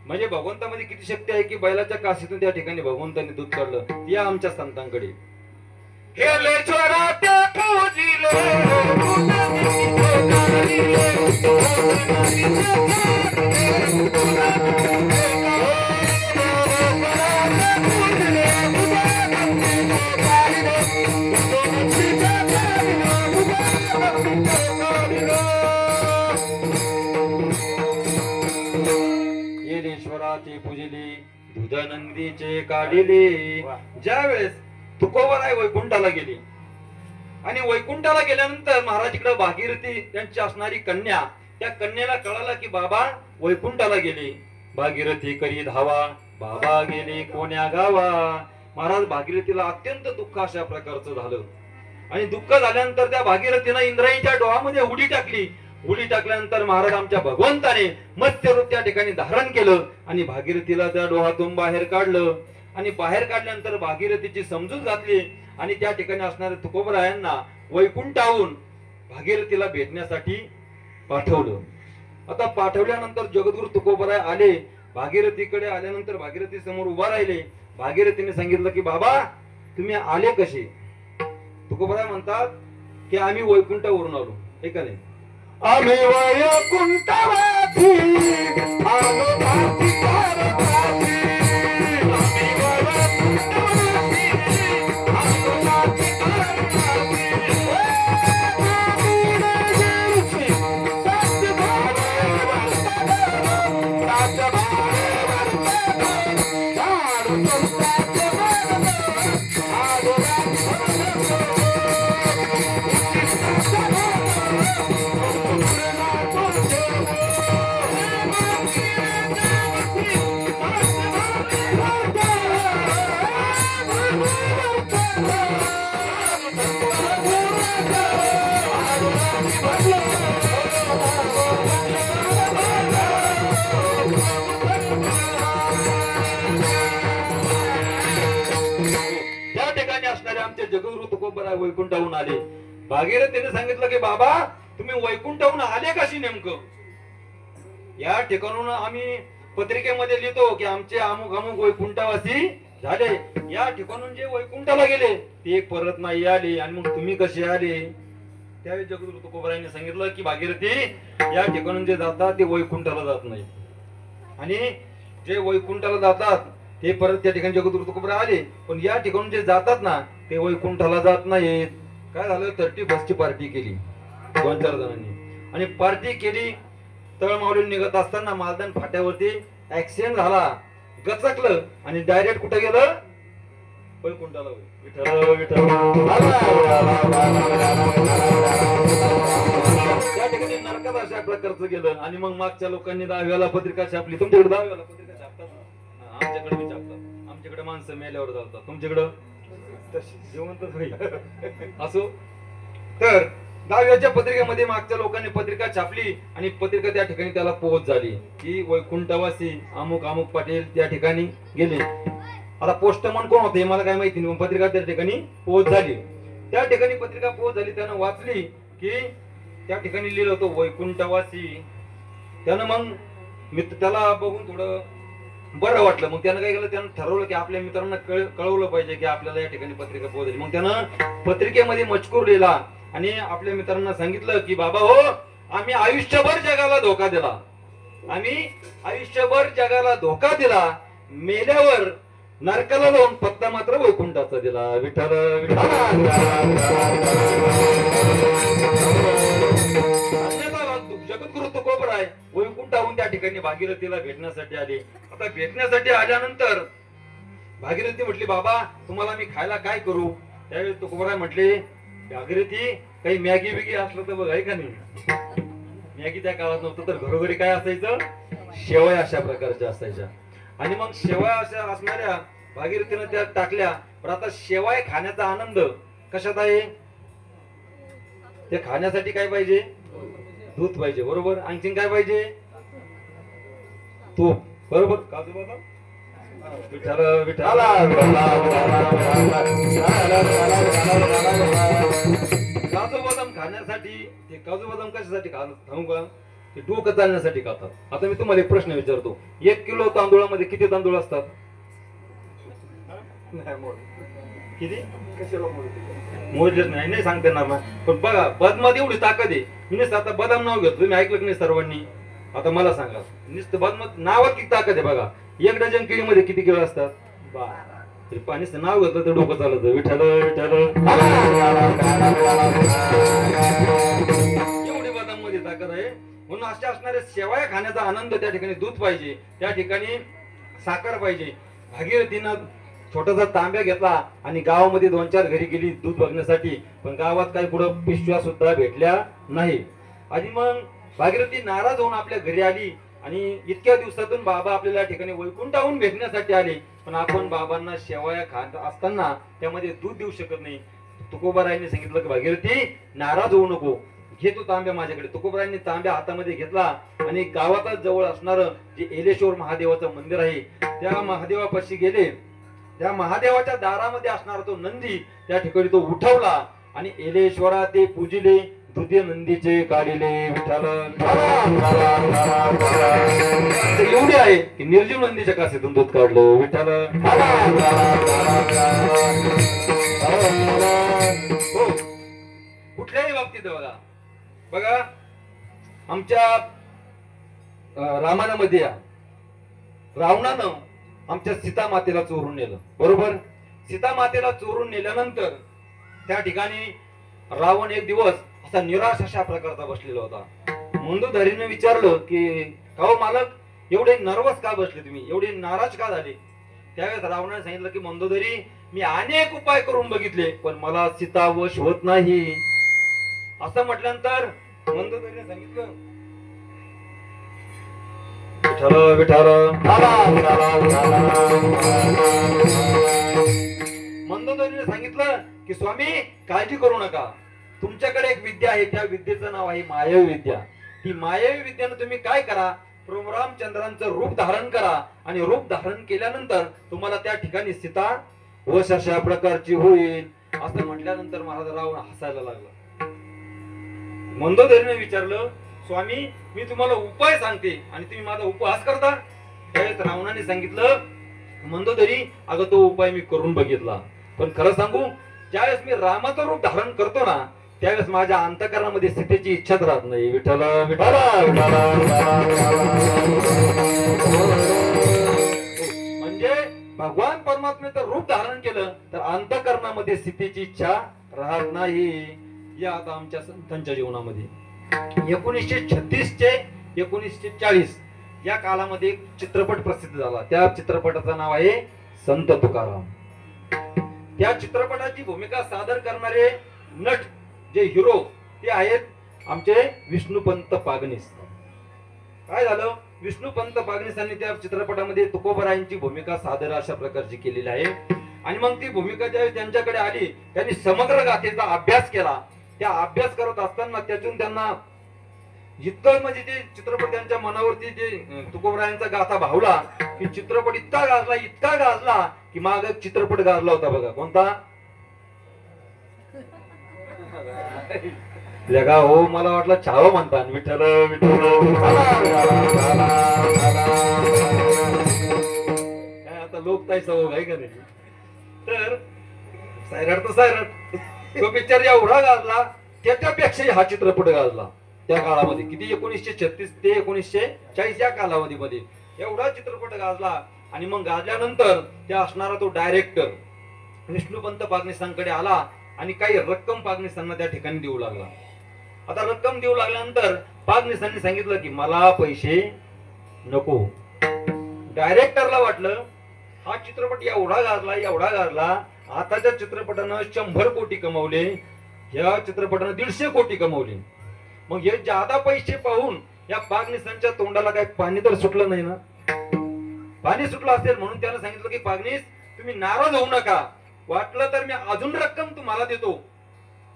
म्हणजे भगवंतामध्ये किती शक्ती आहे की बैलाच्या कासेतून त्या ठिकाणी भगवंताने दूध काढलं. या आमच्या संतांकडे येलेश्वराची पूजली दूध नंदीचे काढिले. ज्या वेळेस तुकोबाराय वैकुंठाला गेली आणि वैकुंठाला गेल्यानंतर महाराज इकडे भागीरथी त्यांची असणारी कन्या, त्या कन्याला कळालं की बाबा वैकुंठाला गेले. भागीरथी करी धावा, बाबा गेले कोण्या गावा. महाराज भागीरथीला अत्यंत दुःख अशा प्रकारचं झालं. आणि दुःख झाल्यानंतर त्या भागीरथीनं इंद्रायणीच्या डोहामध्ये उडी टाकली. उडी टाकल्यानंतर महाराज आमच्या भगवंताने मत्स्य रूप त्या ठिकाणी धारण केलं आणि भागीरथीला त्या डोहातून बाहेर काढलं. आणि बाहेर काढल्यानंतर भागीरथीची समजूत घातली आणि त्या ठिकाणी असणाऱ्या तुकोबरायांना वैकुंठाहून भागीरथीला भेटण्यासाठी पाठवलं. आता पाठवल्यानंतर जगद्गुरु तुकोबराय आले. भागीरथीकडे आल्यानंतर भागीरथी समोर उभा राहिले. भागीरथीने सांगितलं की बाबा तुम्ही आले कसे? तुकोबराय म्हणतात की आम्ही वैकुंठावरून आलो. हे का नाही? आम्ही वैकुंठावरून आलो भारती भारताची. आम्ही वैकुंठावरून आलो भारती भारताची. जगद्गुरु तुकोबराय वैकुंठाहून आले. भागीरथीने सांगितलं की बाबा तुम्ही वैकुंठाहून आले कशी नेमकं? या ठिकाणून आम्ही पत्रिकेमध्ये लिहितो की आमचे अमुक अमुक वैकुंठवासी झाले. या ठिकाणून जे वैकुंठाला गेले ते परत नाही आले आणि मग तुम्ही कसे आले? त्यावेळी जगद्गुरु तुकोबरायांनी सांगितलं की भागीरथी या ठिकाणून जे जातात ते वैकुंठाला जात नाही आणि जे वैकुंठाला जातात ते परत त्या ठिकाणी जगद्गुरु तुकोबराय आले. पण या ठिकाणून जे जातात ना ते वैकुंठाला जात नाहीत. काय झालं? 31st पार्टी केली 2-4 जणांनी आणि पार्टी केली. तळमावली निघत असताना मालदान फाट्यावरती ऍक्सिडेंट झाला, गचकलं आणि डायरेक्ट कुठे गेलं? वैकुंठाला. विठ्ठल विठ्ठल त्या ठिकाणी नरकात अशा प्रकारचं गेलं. आणि मग मागच्या लोकांनी 10व्याला पत्रिका छापली. तुमच्याकडे 10व्याला पत्रिका छापतात? आमच्याकडे बी छापतात. आमच्याकडे माणसं मेल्यावर जातात, तुमच्याकडं जिवंतच होईल. असो तर 10व्याच्या पत्रिकेमध्ये मागच्या लोकांनी पत्रिका छापली आणि पत्रिका त्या ठिकाणी त्याला पोहोच झाली की वैकुंठवासी अमुक अमुक पाटील त्या ठिकाणी गेले. आता पोस्टमन कोण होते मला काय माहिती नाही. पत्रिका त्या ठिकाणी पोहोच झाली. त्या ठिकाणी पत्रिका पोहोच झाली. त्यानं वाचली की त्या ठिकाणी लिहिलं होतं वैकुंठवासी. त्यानं मग त्याला बघून थोडं बरं वाटलं. मग त्यानं काय केलं? त्यानं ठरवलं की आपल्या मित्रांना कळवलं पाहिजे की आपल्याला या ठिकाणी पत्रिका पोहोचली. मग त्यानं पत्रिकेमध्ये मजकूर लिहिला आणि आपल्या मित्रांना सांगितलं की बाबा हो आम्ही आयुष्यभर जगाला धोका दिला. आम्ही आयुष्यभर जगाला धोका दिला. मेल्यावर नरकाला जाऊन पत्ता मात्र वैकुंठाचा दिला. विठ्ठल विठ्ठल. जगद्गुरु तुकोबराय वैकुंठाहून त्या ठिकाणी भागीरथीला भेटण्यासाठी आले. आता भेटण्यासाठी आल्यानंतर भागीरथी म्हटली बाबा तुम्हाला मी खायला काय करू? त्यावेळी तुकोबराय म्हटले भागीरथी काही मॅगी बिगी असलं तर बघ. आहे का नाही? मॅगी त्या काळात नव्हतं तर घरोघरी काय असायचं? शेवया अशा प्रकारच्या असायच्या. आणि मग शेवया अशा असणाऱ्या भागीरथीनं त्या टाकल्या. पण आता शेवया खाण्याचा आनंद कशात आहे? ते खाण्यासाठी काय पाहिजे? दूध पाहिजे. बरोबर. आणखीन काय पाहिजे? तूप. बरोबर. काजू बदाम विठ्ठल विठ्ठल. काजू बदाम खाण्यासाठी. ते काजू बदाम कशासाठी खाऊ का? ते डोकं चालण्यासाठी खातात. आता मी तुम्हाला एक प्रश्न विचारतो. 1 किलो तांदूळामध्ये किती तांदूळ असतात? किती? मोजलेच नाही सांगता येणार ना. पण बघा बदामात एवढी ताकद आहे. मी आता बदाम नाव घेतो. तुम्ही ऐकलं की नाही सर्वांनी? आता मला सांगा नुसतं बदामात नावात किती ताकद आहे बघा. 1 डझन केळीमध्ये किती केळं असतात? 12. पाणीचं नाव घेतलं तर डोकं चालत. विठ्ठल विठ्ठल. एवढी बदाम मध्ये ताकद आहे. म्हणून अशा असणाऱ्या शेवया खाण्याचा आनंद त्या ठिकाणी दूध पाहिजे. त्या ठिकाणी साखर पाहिजे. भागीरथीनं छोटासा तांब्या घेतला आणि गावामध्ये 2-4 घरी गेली दूध बघण्यासाठी, पण गावात काही पुढं पिशव्या सुद्धा भेटल्या नाही. आणि मग भागीरथी नाराज होऊन आपल्या घरी आली आणि इतक्या दिवसातून बाबा आपल्याला या ठिकाणी वैकुंठाहून भेटण्यासाठी आले, पण आपण बाबांना शेवया खात असताना त्यामध्ये दूध देऊ शकत नाही. तुकोबारायांनी सांगितलं की भागीरथी नाराज होऊ नको, घे तू तांब्या माझ्याकडे. तुकोबारायांनी तांब्या हातामध्ये घेतला आणि गावातच जवळ असणार जे एलेश्वर महादेवाचं मंदिर आहे त्या महादेवापाशी गेले. त्या महादेवाच्या दारामध्ये असणारा तो नंदी त्या ठिकाणी तो उठवला आणि एलेश्वरा ते पूजिले, दुधे नंदीचे काढिले. विठ्ठल एवढे आहे की निर्जीव नंदीच्या कासेतून दूध काढलं. विठ्ठल हो, कुठल्याही बाबतीत बघा आमच्या रामायणामध्ये रावणानं आमच्या सीता मातेला चोरून नेलं, बरोबर. सीता मातेला चोरून नेल्यानंतर त्या ठिकाणी रावण एक दिवस असा निराश अशा प्रकारचा बसलेला होता. मंदोदरीने विचारलं की काहो मालक, एवढे नर्वस का बसले तुम्ही, एवढे नाराज का झाले. त्यावेळेस रावणाने सांगितलं की मंदोदरी, मी अनेक उपाय करून बघितले पण मला सीता वश होत नाही. असं म्हटल्यानंतर मंदोदरीने सांगितलं विठ्ठल विठ्ठल. मंदोदरीने सांगितलं की स्वामी काळजी करू नका, तुमच्याकडे एक विद्या आहे, त्या विद्येचं नाव आहे मायावी विद्या. ती मायावी विद्यानं तुम्ही काय करा, प्रभू रामचंद्रांचं रूप धारण करा आणि रूप धारण केल्यानंतर तुम्हाला त्या ठिकाणी सीता वश अशा प्रकारची होईल. असं म्हटल्यानंतर महाराज रावण हसायला लागला. मंदोदरीने विचारलं स्वामी मी तुम्हाला उपाय सांगते आणि तुम्ही माझा उपहास करता. त्यावेळेस रावणाने सांगितलं मंदोदरी, अगं तो उपाय मी करून बघितला, पण खरं सांगू ज्यावेळेस मी रामाचं रूप धारण करतो ना त्यावेळेस माझ्या अंतःकरणामध्ये सीतेची इच्छाच राहत नाही. विठ्ठल विठ्ठल. म्हणजे भगवान परमात्म्याचं रूप धारण केलं तर अंतःकरणामध्ये सीतेची इच्छा राहत नाही. या आता आमच्या संतांच्या जीवनामध्ये 1936 ते 1940 या कालामध्ये एक चित्रपट प्रसिद्ध झाला. त्या चित्रपटाचं नाव आहे संत तुकाराम. त्या चित्रपटाची भूमिका सादर करणारे नट जे हिरो ते आहेत आमचे विष्णुपंत पागनीस. काय झालं, विष्णुपंत पागनीसांनी त्या चित्रपटामध्ये तुकोबारायांची भूमिका सादर अशा प्रकारची केलेली आहे. आणि मग ती भूमिका ज्यावेळी त्यांच्याकडे आली त्यांनी समग्र गाथेचा अभ्यास केला. त्या अभ्यास करत असताना त्यातून त्यांना इतकं म्हणजे ते चित्रपट त्यांच्या मनावरती जे तुकोबारायांचा गाथा भावला की चित्रपट इतका गाजला की माग चित्रपट गाजला होता बघा, कोणता लगा हो, मला वाटलं छावा म्हणता. विठ्ठल विठ्ठल. काय आता लोक काय सवय आहे का नाही. तर सायराट तर सायराट तो पिक्चर एवढा गाजला, त्याच्यापेक्षा हा चित्रपट गाजला त्या काळामध्ये. किती 1936 ते 1940 या कालावधीमध्ये एवढा चित्रपट गाजला. आणि मग गाजल्यानंतर त्या असणारा तो डायरेक्टर विष्णुपंत पागनीसांकडे आला आणि काही रक्कम पागनीसांना त्या ठिकाणी देऊ लागला. आता रक्कम देऊ लागल्यानंतर पागनीसांनी सांगितलं की मला पैसे नको. डायरेक्टरला वाटलं हा चित्रपट एवढा गाजला, आताच्या चित्रपटानं 100 कोटी कमवले, या चित्रपटानं 150 कोटी कमवले. मग हे जादा पैसे पाहून या पागनीसांच्या तोंडाला काही पाणी तर सुटलं नाही ना. पाणी सुटलं असेल म्हणून त्यानं सांगितलं की पागनीस तुम्ही नाराज होऊ नका, वाटलं तर मी अजून रक्कम तुम्हाला देतो,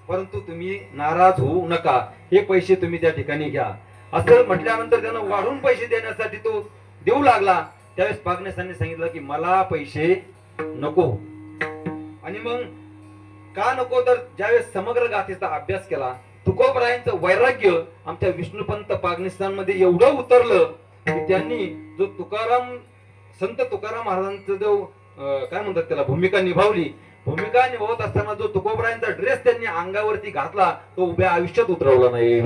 परंतु तुम्ही नाराज होऊ नका, हे पैसे तुम्ही त्या ठिकाणी घ्या. असं म्हटल्यानंतर त्यानं वाढून पैसे देण्यासाठी तो देऊ लागला. त्यावेळेस पागनीसांनी सांगितलं की मला पैसे नको. आणि मग का नको, तर ज्यावेळेस समग्र गाथेचा अभ्यास केला तुकोबारायांचं वैराग्य आमच्या विष्णुपंत पागनीसांमध्ये एवढं उतरलं की त्यांनी जो संत तुकाराम महाराजांचा जो काय म्हणतात त्याला भूमिका निभावत असताना जो तुकोबारायांचा ड्रेस त्यांनी अंगावरती घातला तो उभ्या आयुष्यात उतरवला नाही.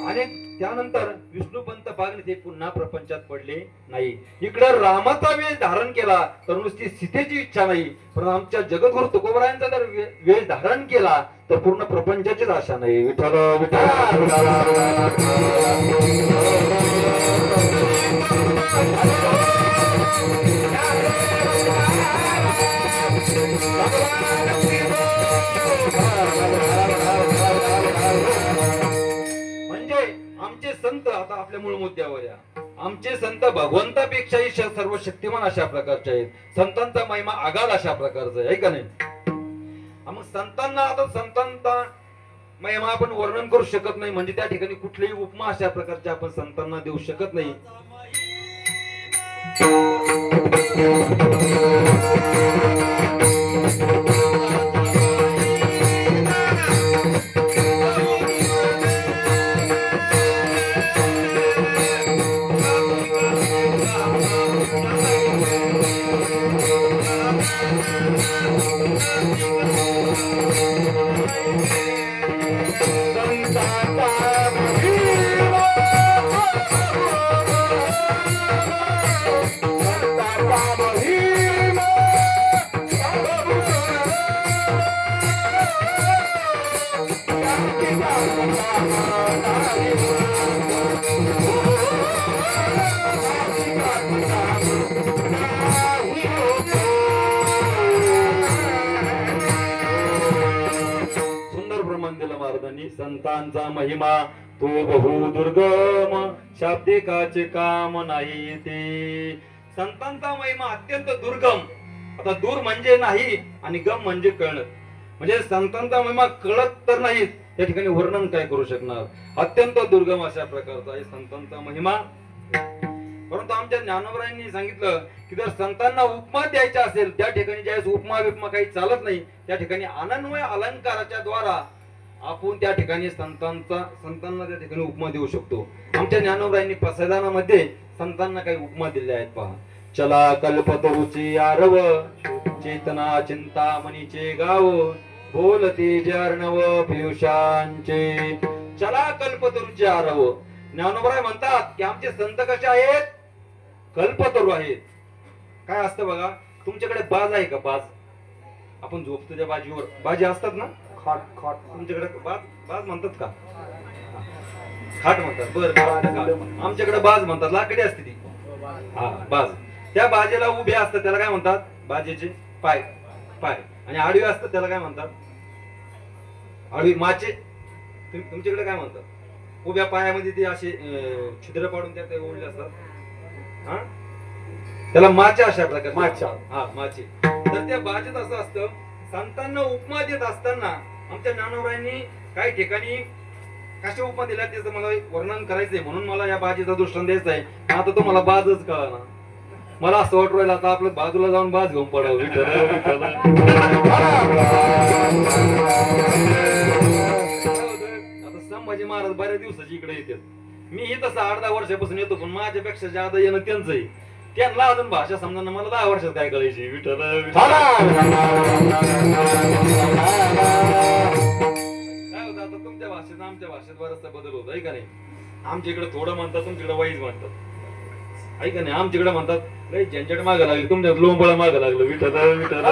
आणि त्यानंतर विष्णुपंत पागनीस हे पुन्हा प्रपंचात पडले नाही. इकडे रामाचा वेश धारण केला तर नुसती सीतेची इच्छा नाही, पण आमच्या जगद्गुरु तुकोबारायांचा जर वेश धारण केला तर पूर्ण प्रपंचाचीच आशा नाही. विठ्ठल विठ्ठल. आमचे संत आता आपल्या मूळ मुद्द्यावर या. आमचे संत भगवंतापेक्षाही सर्व शक्तिमान अशा प्रकारचे आहेत. संतांचा महिमा आगाध अशा प्रकारचा आहे का नाही. मग संतांना आता संतांचा महिमा आपण वर्णन करू शकत नाही, म्हणजे त्या ठिकाणी कुठलीही उपमा अशा प्रकारची आपण संतांना देऊ शकत नाही. सुंदर प्रमाण दिलं महाराजांनी. संतांचा महिमा तो बहु दुर्गम, शाब्दिकाचे काम नाही ते. संतांचा महिमा अत्यंत दुर्गम. आता दूर म्हणजे नाही आणि गम म्हणजे कळणं. म्हणजे संतांचा महिमा कळत तर नाही, त्या ठिकाणी वर्णन काय करू शकणार. अत्यंत दुर्गम अशा प्रकारचा आहे संतांचा महिमा. परंतु आमच्या ज्ञानोबरायांनी सांगितलं की जर संतांना उपमा द्यायच्या असेल, त्या ठिकाणी ज्यावेळेस उपमा विपमा काही चालत नाही, त्या ठिकाणी अनन्वय अलंकाराच्या द्वारा आपण त्या ठिकाणी संतांना त्या ठिकाणी उपमा देऊ शकतो. आमच्या ज्ञानोबरायांनी प्रसादानामध्ये संतांना काही उपमा दिल्या आहेत पहा. चला कल्पतरुचे आरव, चेतना चिंतामणीचे गाव, बोलते जर्णव पियुषांचे. चला कल्पतरुचे आरव. ज्ञानोबराय म्हणतात की आमचे संत कसे आहेत, कल्पतरू आहेत. काय असतं बघा, तुमच्याकडे बाज आहे का? बाज आपण झोपतो त्या बाजीवर, बाजी असतात ना, खाट खाट. तुमच्याकडे बाज म्हणतात का? खाट म्हणतात. बरं, आमच्याकडे बाज म्हणतात. लाकडी असते ती. हा बाज. त्या बाजेला उभे असतात त्याला काय म्हणतात? बाजेचे पाय. पाय. आणि आडवे असतात त्याला काय म्हणतात? आडवी माचे. तुमच्याकडे काय म्हणतात? उभ्या पायामध्ये ते असे छिद्र पाडून त्यात ओढले असतात, हा त्याला माचा अशा प्रकारे. माचा. हा माचे. तर त्या बाजेत असं असतं. संतांना उपमा देत असताना आमच्या ज्ञानोबरायांनी काही ठिकाणी कशा उपमा दिल्या त्याचं मला वर्णन करायचंय, म्हणून मला या बाजेचा दृष्टांत द्यायचा आहे. आता तो मला बाजच कळना. मला असं वाटू राहिलं आता आपलं बाजूला जाऊन बाज घेऊन पडावं. आता संभाजी महाराज बऱ्याच दिवसाची इकडे येतात. मी हे तसं 8-10 वर्षापासून येतो, पण माझ्यापेक्षा जादा येणं त्यांचं आहे. त्यांना अजून भाषा समजा, मला 10 वर्षात काय कळायची. विठ्ठल काय होतं आता तुमच्या भाषेत आमच्या भाषेत बराचसा बदल होतो, आहे का नाही. आमच्या इकडे थोडं म्हणतात, तुमच्याकडे वाईज म्हणतात, आहे का नाही. आमच्याकडे म्हणतात लय झंझट मागं लागली, तुमच्या लोंबळा मागं लागलं. विठ्ठल विठ्ठल.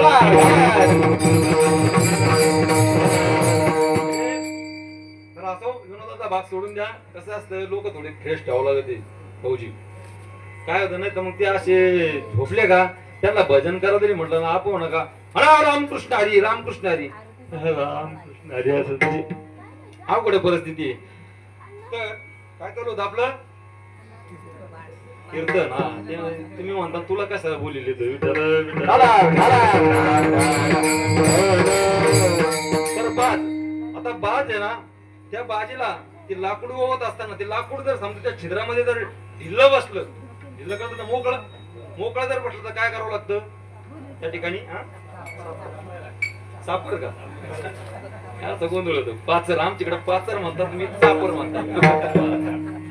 तर असं विनोदाचा भाग सोडून द्या. कसं असतं, लोक थोडे फ्रेश ठेवावं लागते भाऊजी. काय होतं नाही तर मग ते असे झोपले का, त्यांना भजन करा तरी म्हटलं ना आपण नका, रामकृष्ण हरी रामकृष्ण हरी रामकृष्ण हरी, असं तरी अवघड परिस्थिती. तर काय चालू होतं आपलं कीर्तन. हा तुम्ही म्हणता तुला कसं बोलिले तर बाज. आता बाज आहे ना, त्या बाजीला ते लाकूड ओवत असताना ते लाकूड जर समजा त्या छिद्रामध्ये जर ढिल्लं बसलं, ढिल्लं करत मोकळं जर बसलं तर काय करावं लागतं त्या ठिकाणी? सापर का? असं गोंधळ होतं. पाचर. आमच्याकडे पाचर म्हणतात, मी सापर म्हणतात.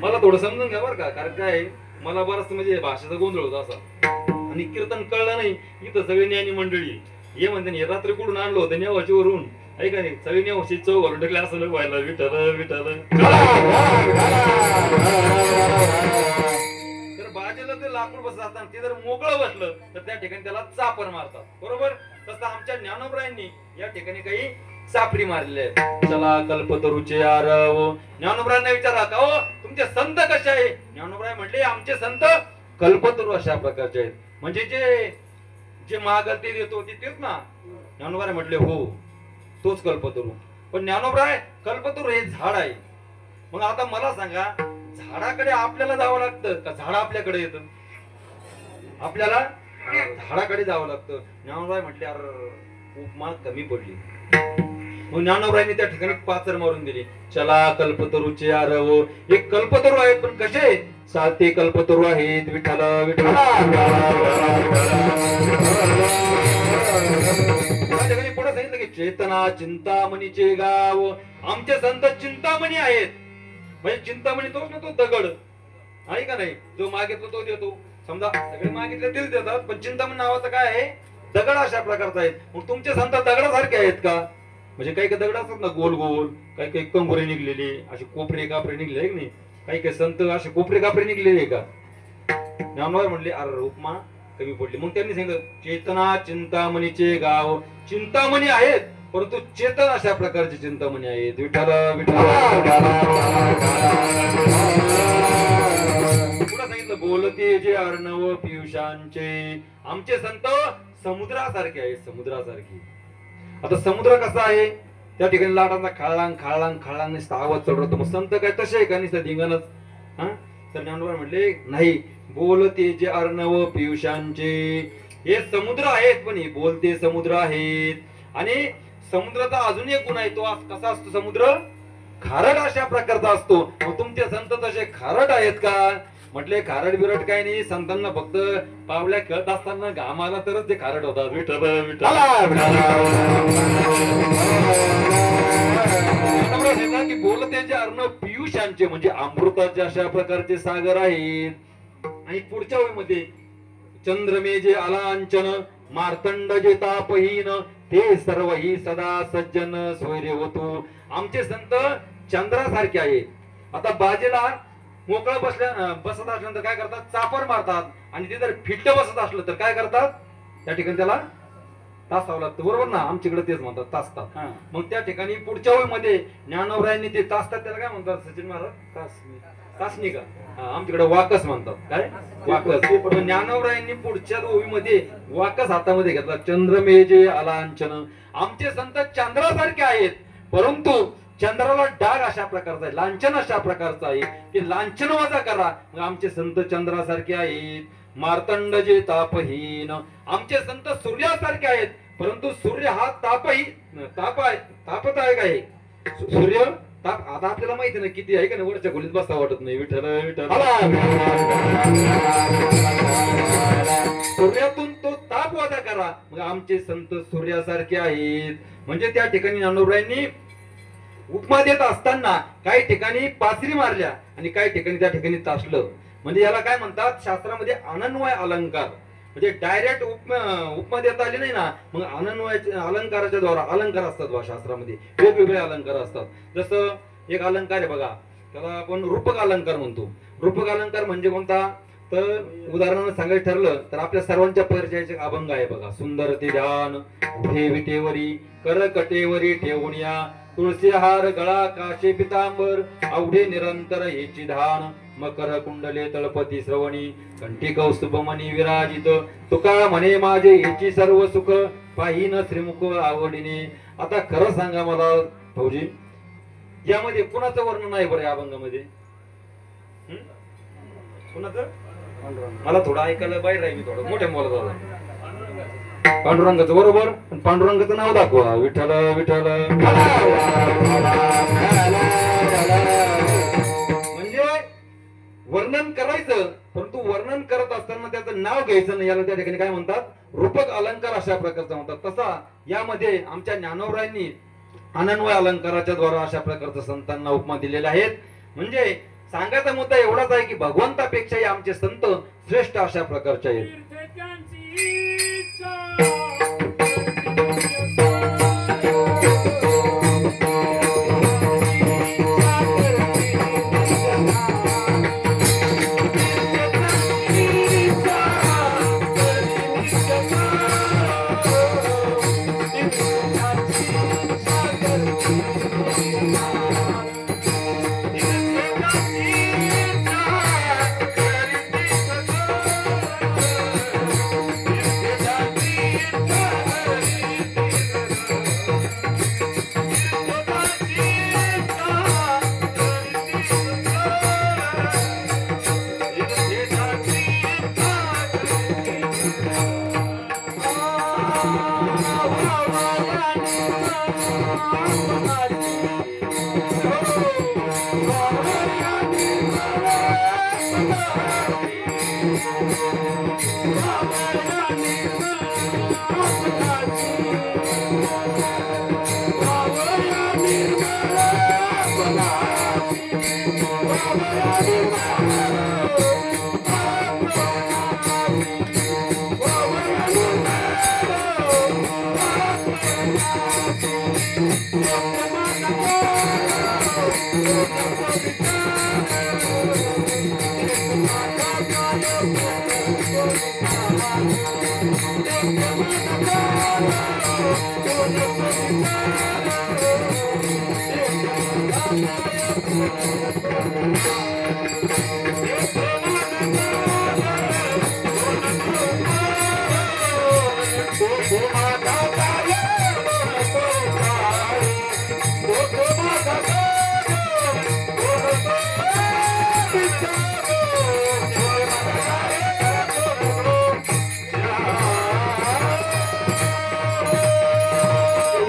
मला थोडं समजून घ्या बरं का, कारण काय मला बरंच म्हणजे भाषेचा गोंधळ होता असा. आणि कीर्तन कळलं नाही. इथं सगळी ज्ञानी मंडळी हे म्हणते हे रात्री कुठून आणलं होतं नेवाची वरून, आहे का नाही. सगळी नेवाची चव घालून टाकली असं व्हायला. विठ्ठल विठ्ठल. तर बाजेला ते लाकूड बसत असताना ते जर मोकळं बसलं तर त्या ठिकाणी त्याला चापर मारतात, बरोबर. तसं आमच्या ज्ञानोबरायांनी या ठिकाणी काही सापरी मारलेले आहेत. चला कल्पतरुचे आरव. ज्ञानोबरायांना विचारा का हो तुमचे संत कसे आहे? ज्ञानोबराय म्हटले आमचे संत कल्पतरू अशा प्रकारचे आहेत. म्हणजे जे जे मागल ते देतो तेच ना. ज्ञानोबराय म्हटले हो तोच कल्पतरू. पण ज्ञानोबराय कल्पतरू हे झाड आहे. मग आता मला सांगा झाडाकडे आपल्याला जावं लागतं का झाड आपल्याकडे येतं? आपल्याला झाडाकडे जावं लागतं. ज्ञानोबाई म्हटले अरे उपमा कमी पडली. मग ज्ञानोबाईंनी त्या ठिकाणी पाचर मारून दिली. चला कल्पतरूचे आरव. एक कल्पतरू आहेत पण कसे? 7 कल्पतरू आहेत. विठ्ठल विठ्ठल. पुढे सांगितलं की चेतना चिंतामणीचे गाव. आमचे संत चिंतामणी आहेत. म्हणजे चिंतामणी तोच ना तो दगड आहे का नाही, जो मागितला तो देतो. समजा सगळे मागितले तेच देतात, पण चिंतामणी नावाचं काय आहे? दगड अशा प्रकारचा आहे. मग तुमचे संत दगडासारखे आहेत का? म्हणजे काही काही दगड असतात ना गोल गोल, काही काही कंगोरे निघलेले, असे कोपरे कापरे निघले की नाही? काही काही संत असे कोपरे कापरे निघलेले का? ज्ञानोबा म्हणले अरे उपमा कमी पडली. मग त्यांनी सांगितलं चेतना चिंतामणीचे गाव. चिंतामणी आहेत परंतु चेतन अशा प्रकारचे चिंतामणी आहेत. विठ्ठल विठ्ठल. पुन्हा सांगितलं बोलते जे अर्णव पियुषांचे. आमचे संत समुद्रासारखे आहेत. समुद्रासारखे. आता समुद्र कसा आहे? त्या ठिकाणी लाटांचा खाळांग खाळांग खाळांग नुसता आवाज चढवतो. मग संत काय तसे आहे का नुसतं धिंगाणच? हा तर ज्ञानोबा म्हटले नाही, बोलते जे अर्णव पियुषांचे. हे समुद्र आहेत पण हे बोलते समुद्र आहेत. आणि समुद्राचा अजून एक गुण आहे. तो कसा असतो समुद्र? खारट अशा प्रकारचा असतो. मग तुमचे संत तसे खारट आहेत का? म्हटले खारट बिरट काही नाही. संतांना फक्त पावल्या खेळत असताना घाम आला तरच ते खारट होतात. विठ्ठल विठ्ठल. की बोलते जे अर्णव पियुषांचे म्हणजे अमृताचे अशा प्रकारचे सागर आहेत. आणि पुढच्या ओळीमध्ये चंद्रमे जे अलांचन मार्तंड जे तापहीन ते सर्व ही सदा सज्जन सोयरे होतो. आमचे संत चंद्रासारखे आहेत. आता बाजेला मोकळं बसत असल्यानंतर काय करतात? चापर मारतात. आणि ते जर फिट्ट बसत असलं तर काय करतात? त्या ठिकाणी त्याला तासावं लागतं. बरोबर ना? आमच्याकडे तेच म्हणतात तासतात. मग त्या ठिकाणी पुढच्या ओळीमध्ये ज्ञानोबरायांनी ते तासतात त्याला काय म्हणतात सचिन महाराज? तासणी का? आमच्याकडे वाकस म्हणतात. काय वाकस? पण ज्ञानोबरायांनी पुढच्या ओळीमध्ये वाकस हातामध्ये घेतला. चंद्रमे जे अलांचन. आमचे संत चंद्रासारखे आहेत परंतु चंद्राला डाग अशा प्रकारचा आहे, लांछन अशा प्रकारचा आहे की लांछन वजा करा. मग आमचे संत चंद्रासारखे आहेत. मार्तंड जे तापहीन. आमचे संत सूर्यासारखे आहेत परंतु सूर्य हा तापदायक आहे. सूर्य ताप आता आपल्याला माहिती नाही किती आहे का नाही, वरच्या खोलीत बसता वाटत नाही. विठ्ठल विठ्ठल. सूर्यातून तो ताप वजा करा. मग आमचे संत सूर्यासारखे आहेत. म्हणजे त्या ठिकाणी ज्ञानोबरायांनी उपमा देत असताना काही ठिकाणी पाचरी मारल्या आणि काही ठिकाणी त्या ठिकाणी तासलं. म्हणजे याला काय म्हणतात शास्त्रामध्ये अनन्वय अलंकार. म्हणजे डायरेक्ट उपमा देता आली नाही ना, मग अनन्वय अलंकाराच्या द्वारा अलंकार असतात बा शास्त्रामध्ये. वेगवेगळे अलंकार असतात. जसं एक अलंकार आहे बघा, त्याला आपण रूपक अलंकार म्हणतो. रूपक अलंकार म्हणजे कोणता? तर उदाहरणानं सांगायचं ठरलं तर आपल्या सर्वांच्या परिचयाचे अभंग आहे बघा. सुंदर ते ध्यान उभे विटेवरी कर कटेवरी ठेवूया तुळशी हार गळा काशे पितांबर आवडे निरंतर हेची धान मकर कुंडले तळपती श्रवणी कंठी कौस्तुभमणी विराजित तुका म्हणे माझे हेची सर्व सुख पाहिन श्रीमुख आवडीने. आता खरं सांगा मला भाऊजी, यामध्ये कुणाचं वर्णन आहे बरं या अभंगामध्ये? कुणाचं? मला थोडं ऐकायला बाहेर आहे. मी थोडं मोठ्या बोलत होता. पांडुरंगाचं बरोबर. पण पांडुरंगाचं नाव दाखवा. विठ्ठल विठ्ठल. म्हणजे वर्णन करायचं परंतु वर्णन करत असताना त्याचं नाव घ्यायचं नाही. याला त्या ठिकाणी काय म्हणतात? रूपक अलंकार अशा प्रकारचा म्हणतात. तसा यामध्ये आमच्या ज्ञानोबरायांनी अनन्वय अलंकाराच्या द्वारा अशा प्रकारच्या संतांना उपमा दिलेल्या आहेत. म्हणजे सांगायचा मुद्दा एवढाच आहे की भगवंतापेक्षाही आमचे संत श्रेष्ठ अशा प्रकारचे आहेत.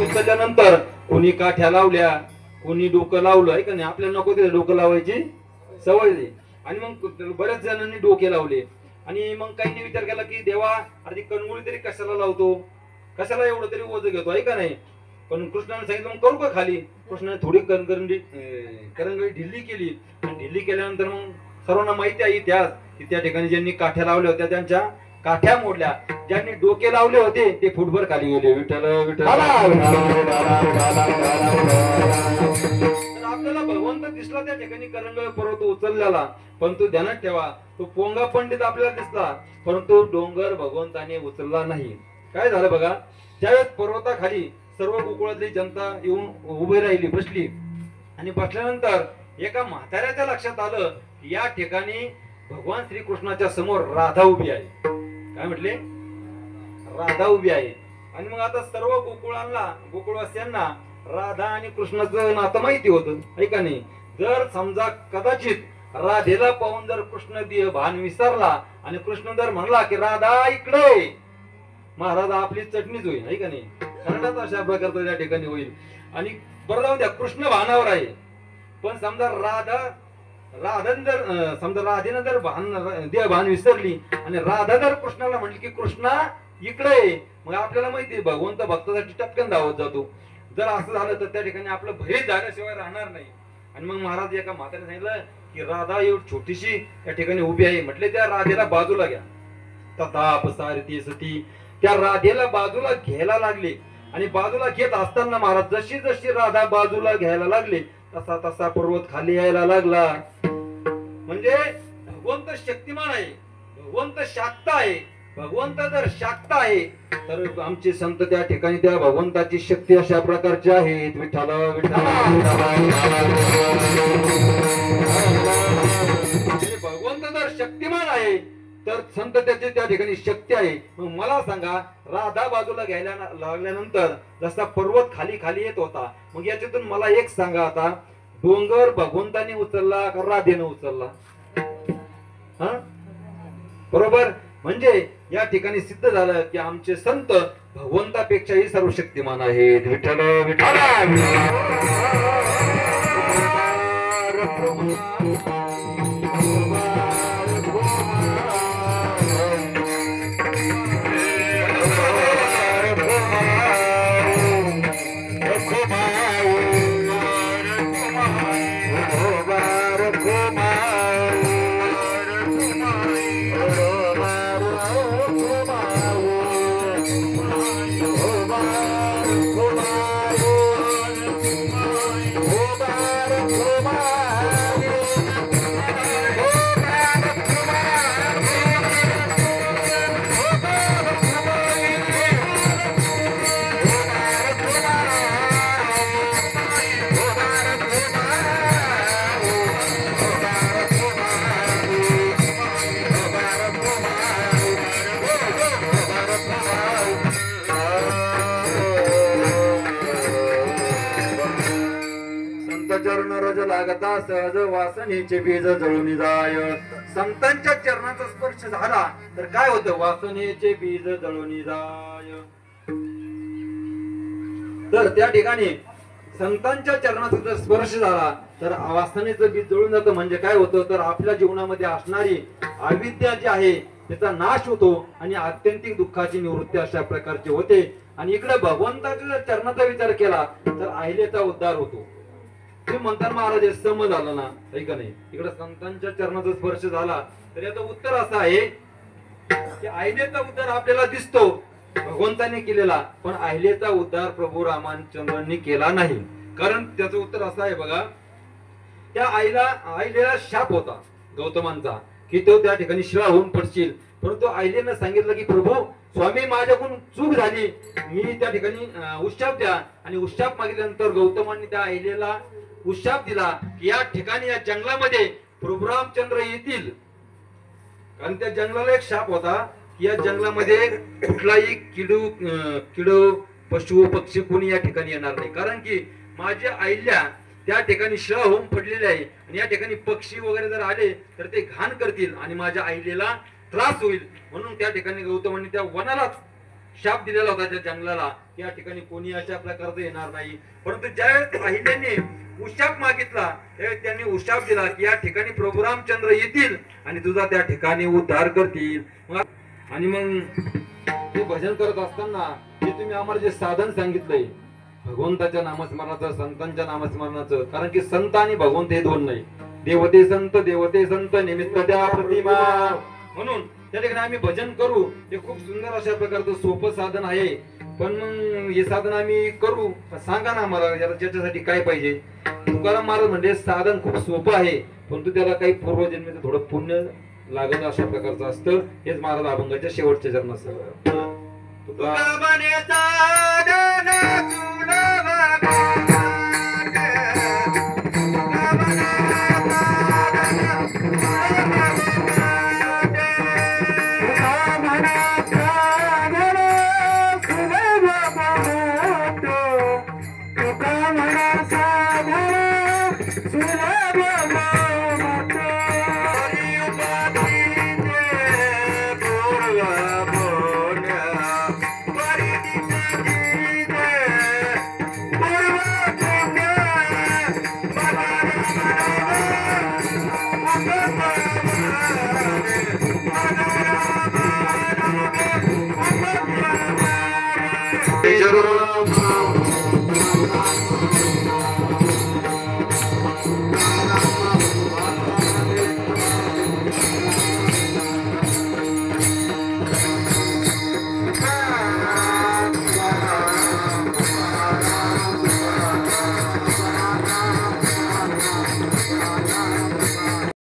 उचलल्यानंतर कोणी काठ्या लावल्या, कोणी डोकं लावलं आहे का नाही. आपल्याला नको ते डोकं लावायची सवय झाली. आणि मग बऱ्याच जणांनी डोके लावले. आणि मग काहींनी विचार केला की देवा अरे ती कणगुळी तरी कशाला लावतो, कशाला एवढं तरी ओझ घेतो आहे का नाही. पण कृष्णाने सांगितलं मग करू का खाली. कृष्णाने थोडी करंगळी ढिल्ली केली. आणि ढिल्ली केल्यानंतर मग सर्वांना माहिती आहे इतिहास की त्या ठिकाणी ज्यांनी काठ्या लावल्या होत्या त्यांच्या काठ्या मोडल्या. ज्यांनी डोके लावले होते ते फुटभर खाली गेले. विठ्ठल विठ्ठल. तर आपल्याला भगवंत दिसला त्या ठिकाणी करंगळ पर्वत उचललेला. परंतु ध्यानात ठेवा तो पोंगा पंडित आपल्याला दिसला परंतु डोंगर भगवंताने उचलला नाही. काय झालं बघा, ज्यावेळेस पर्वताखाली सर्व गोकुळातली जनता येऊन उभी राहिली, बसली. आणि बसल्यानंतर एका म्हाताऱ्याच्या लक्षात आलं की या ठिकाणी भगवान श्रीकृष्णाच्या समोर राधा उभी आहे. काय म्हटले, राधा उभी आहे. आणि मग आता सर्व गोकुळवासियांना राधा आणि कृष्णाचं नातं माहिती होतं ऐका नाही. जर समजा कदाचित राधेला पाहून जर कृष्ण भान विसरला आणि कृष्ण जर म्हणला की राधा इकडे, महाराज आपली चटणीच होईल ऐका नाही. खरंच अशा प्रकारचं त्या ठिकाणी होईल. आणि बरं जाऊ द्या कृष्ण भानावर आहे. पण समजा राधेनं जर भान विसरली आणि राधा जर कृष्णाला म्हणली की कृष्णा इकडे, मग आपल्याला माहिती आहे भगवंत भक्तासाठी टपक्यान धावत जातो. जर असं झालं तर त्या ठिकाणी आपलं भय झाल्याशिवाय राहणार नाही. आणि मग महाराज एका म्हाताऱ्याने सांगितलं की राधा एवढी छोटीशी त्या ठिकाणी उभी आहे. म्हटले त्या राधेला बाजूला घ्या. तथाप सारथी सती त्या राधेला बाजूला घ्यायला लागले. आणि बाजूला घेत असताना महाराज जशी जशी राधा बाजूला घ्यायला लागले तसा तसा पर्वत खाली यायला लागला. म्हणजे भगवंत शक्तिमान आहे, भगवंत शाक्त आहे. भगवंत जर शाक्त आहे तर आमचे संत त्या ठिकाणी त्या भगवंताची शक्ती अशा प्रकारची आहे. विठ्ठल विठ्ठल. भगवंत जर शक्तिमान आहे तर संत त्याची त्या ठिकाणी शक्ती आहे. मग मला सांगा राधा बाजूला घ्यायला लागल्यानंतर जसा पर्वत खाली खाली येत होता, मग याच्यातून मला एक सांगा आता, डोंगर भगवंताने उचलला का राधेने उचलला? हा बरोबर. म्हणजे या ठिकाणी सिद्ध झालं की आमचे संत भगवंतापेक्षाही सर्व शक्तिमान आहेत. विठ्ठल विठ्ठल. चरण रज लागता सहज वासनेचे बीज जळून जाय. संतांच्या चरणाचा स्पर्श झाला तर काय होतं, वासनेचे बीज जळून जाय. तर त्या ठिकाणी संतांच्या चरणाचा जर स्पर्श झाला तर वासनेचं बीज जळून जातं. म्हणजे काय होतं तर आपल्या जीवनामध्ये असणारी अविद्या जी आहे त्याचा नाश होतो आणि आत्यंतिक दुःखाची निवृत्ती अशा प्रकारची होते. आणि इकडे भगवंताच्या जर चरणाचा विचार केला तर अहिलेचा उद्धार होतो. तुम्ही म्हणतात महाराज हे सम झालं ना, आहे का नाही? इकडे संतांच्या चरणाचा स्पर्श झाला तर याचं उत्तर असं आहे की अहिलेचा उद्धार आपल्याला दिसतो भगवंताने केलेला, पण अहिलेचा उद्धार प्रभू रामचंद्रांनी केला नाही. कारण त्याचं उत्तर असं आहे बघा, त्या अहिलेला शाप होता गौतमांचा की तो त्या ठिकाणी शिळा होऊन पडशील. परंतु अहिलेनं सांगितलं की प्रभू स्वामी माझ्याकडून चूक झाली, मी त्या ठिकाणी उशाप द्या. आणि उशाप मागितल्यानंतर गौतमांनी त्या अहिलेला उशाप दिला की या ठिकाणी या जंगलामध्ये प्रभू रामचंद्र येतील. कारण त्या जंगलाला एक शाप होता की या जंगलामध्ये कुठलाही किडू पशु पक्षी कोणी या ठिकाणी येणार नाही. कारण की माझी अहिल्या त्या ठिकाणी शिळा होऊन पडलेले आहे आणि या ठिकाणी पक्षी वगैरे जर आले तर ते घाण करतील आणि माझ्या अहिलेला त्रास होईल. म्हणून त्या ठिकाणी गौतमांनी त्या वनालाच शाप दिलेला होता, त्या जंगलाला, या ठिकाणी कोणी अशा प्रकारचं येणार नाही. परंतु ज्यावेळेस अहिल्याने उशाप मागितला त्यावेळेस त्यांनी उशाप दिला की या ठिकाणी प्रभू रामचंद्र येतील आणि तुझा त्या ठिकाणी उद्धार करतील. आणि मग ते भजन करत असताना जे तुम्ही आम्हाला जे साधन सांगितलंय भगवंताच्या नामस्मरणाचं, संतांच्या नामस्मरणाचं, कारण की संत आणि भगवंत हे दोन नाही, देवते संत निमित्त त्या प्रतिमा. म्हणून त्या ठिकाणी आम्ही भजन करू, ते खूप सुंदर अशा प्रकारचं सोपं साधन आहे. पण मग हे साधन आम्ही करू, सांगा ना आम्हाला याच्यासाठी काय पाहिजे. तुकाराम महाराज म्हणजे साधन खूप सोपं आहे, परंतु त्याला काही पूर्वजन्मीचं थोडं पुण्य लागत अशा प्रकारचं असतं. हेच महाराज अभंगाच्या शेवटच्या चरणात सांगा. जरूर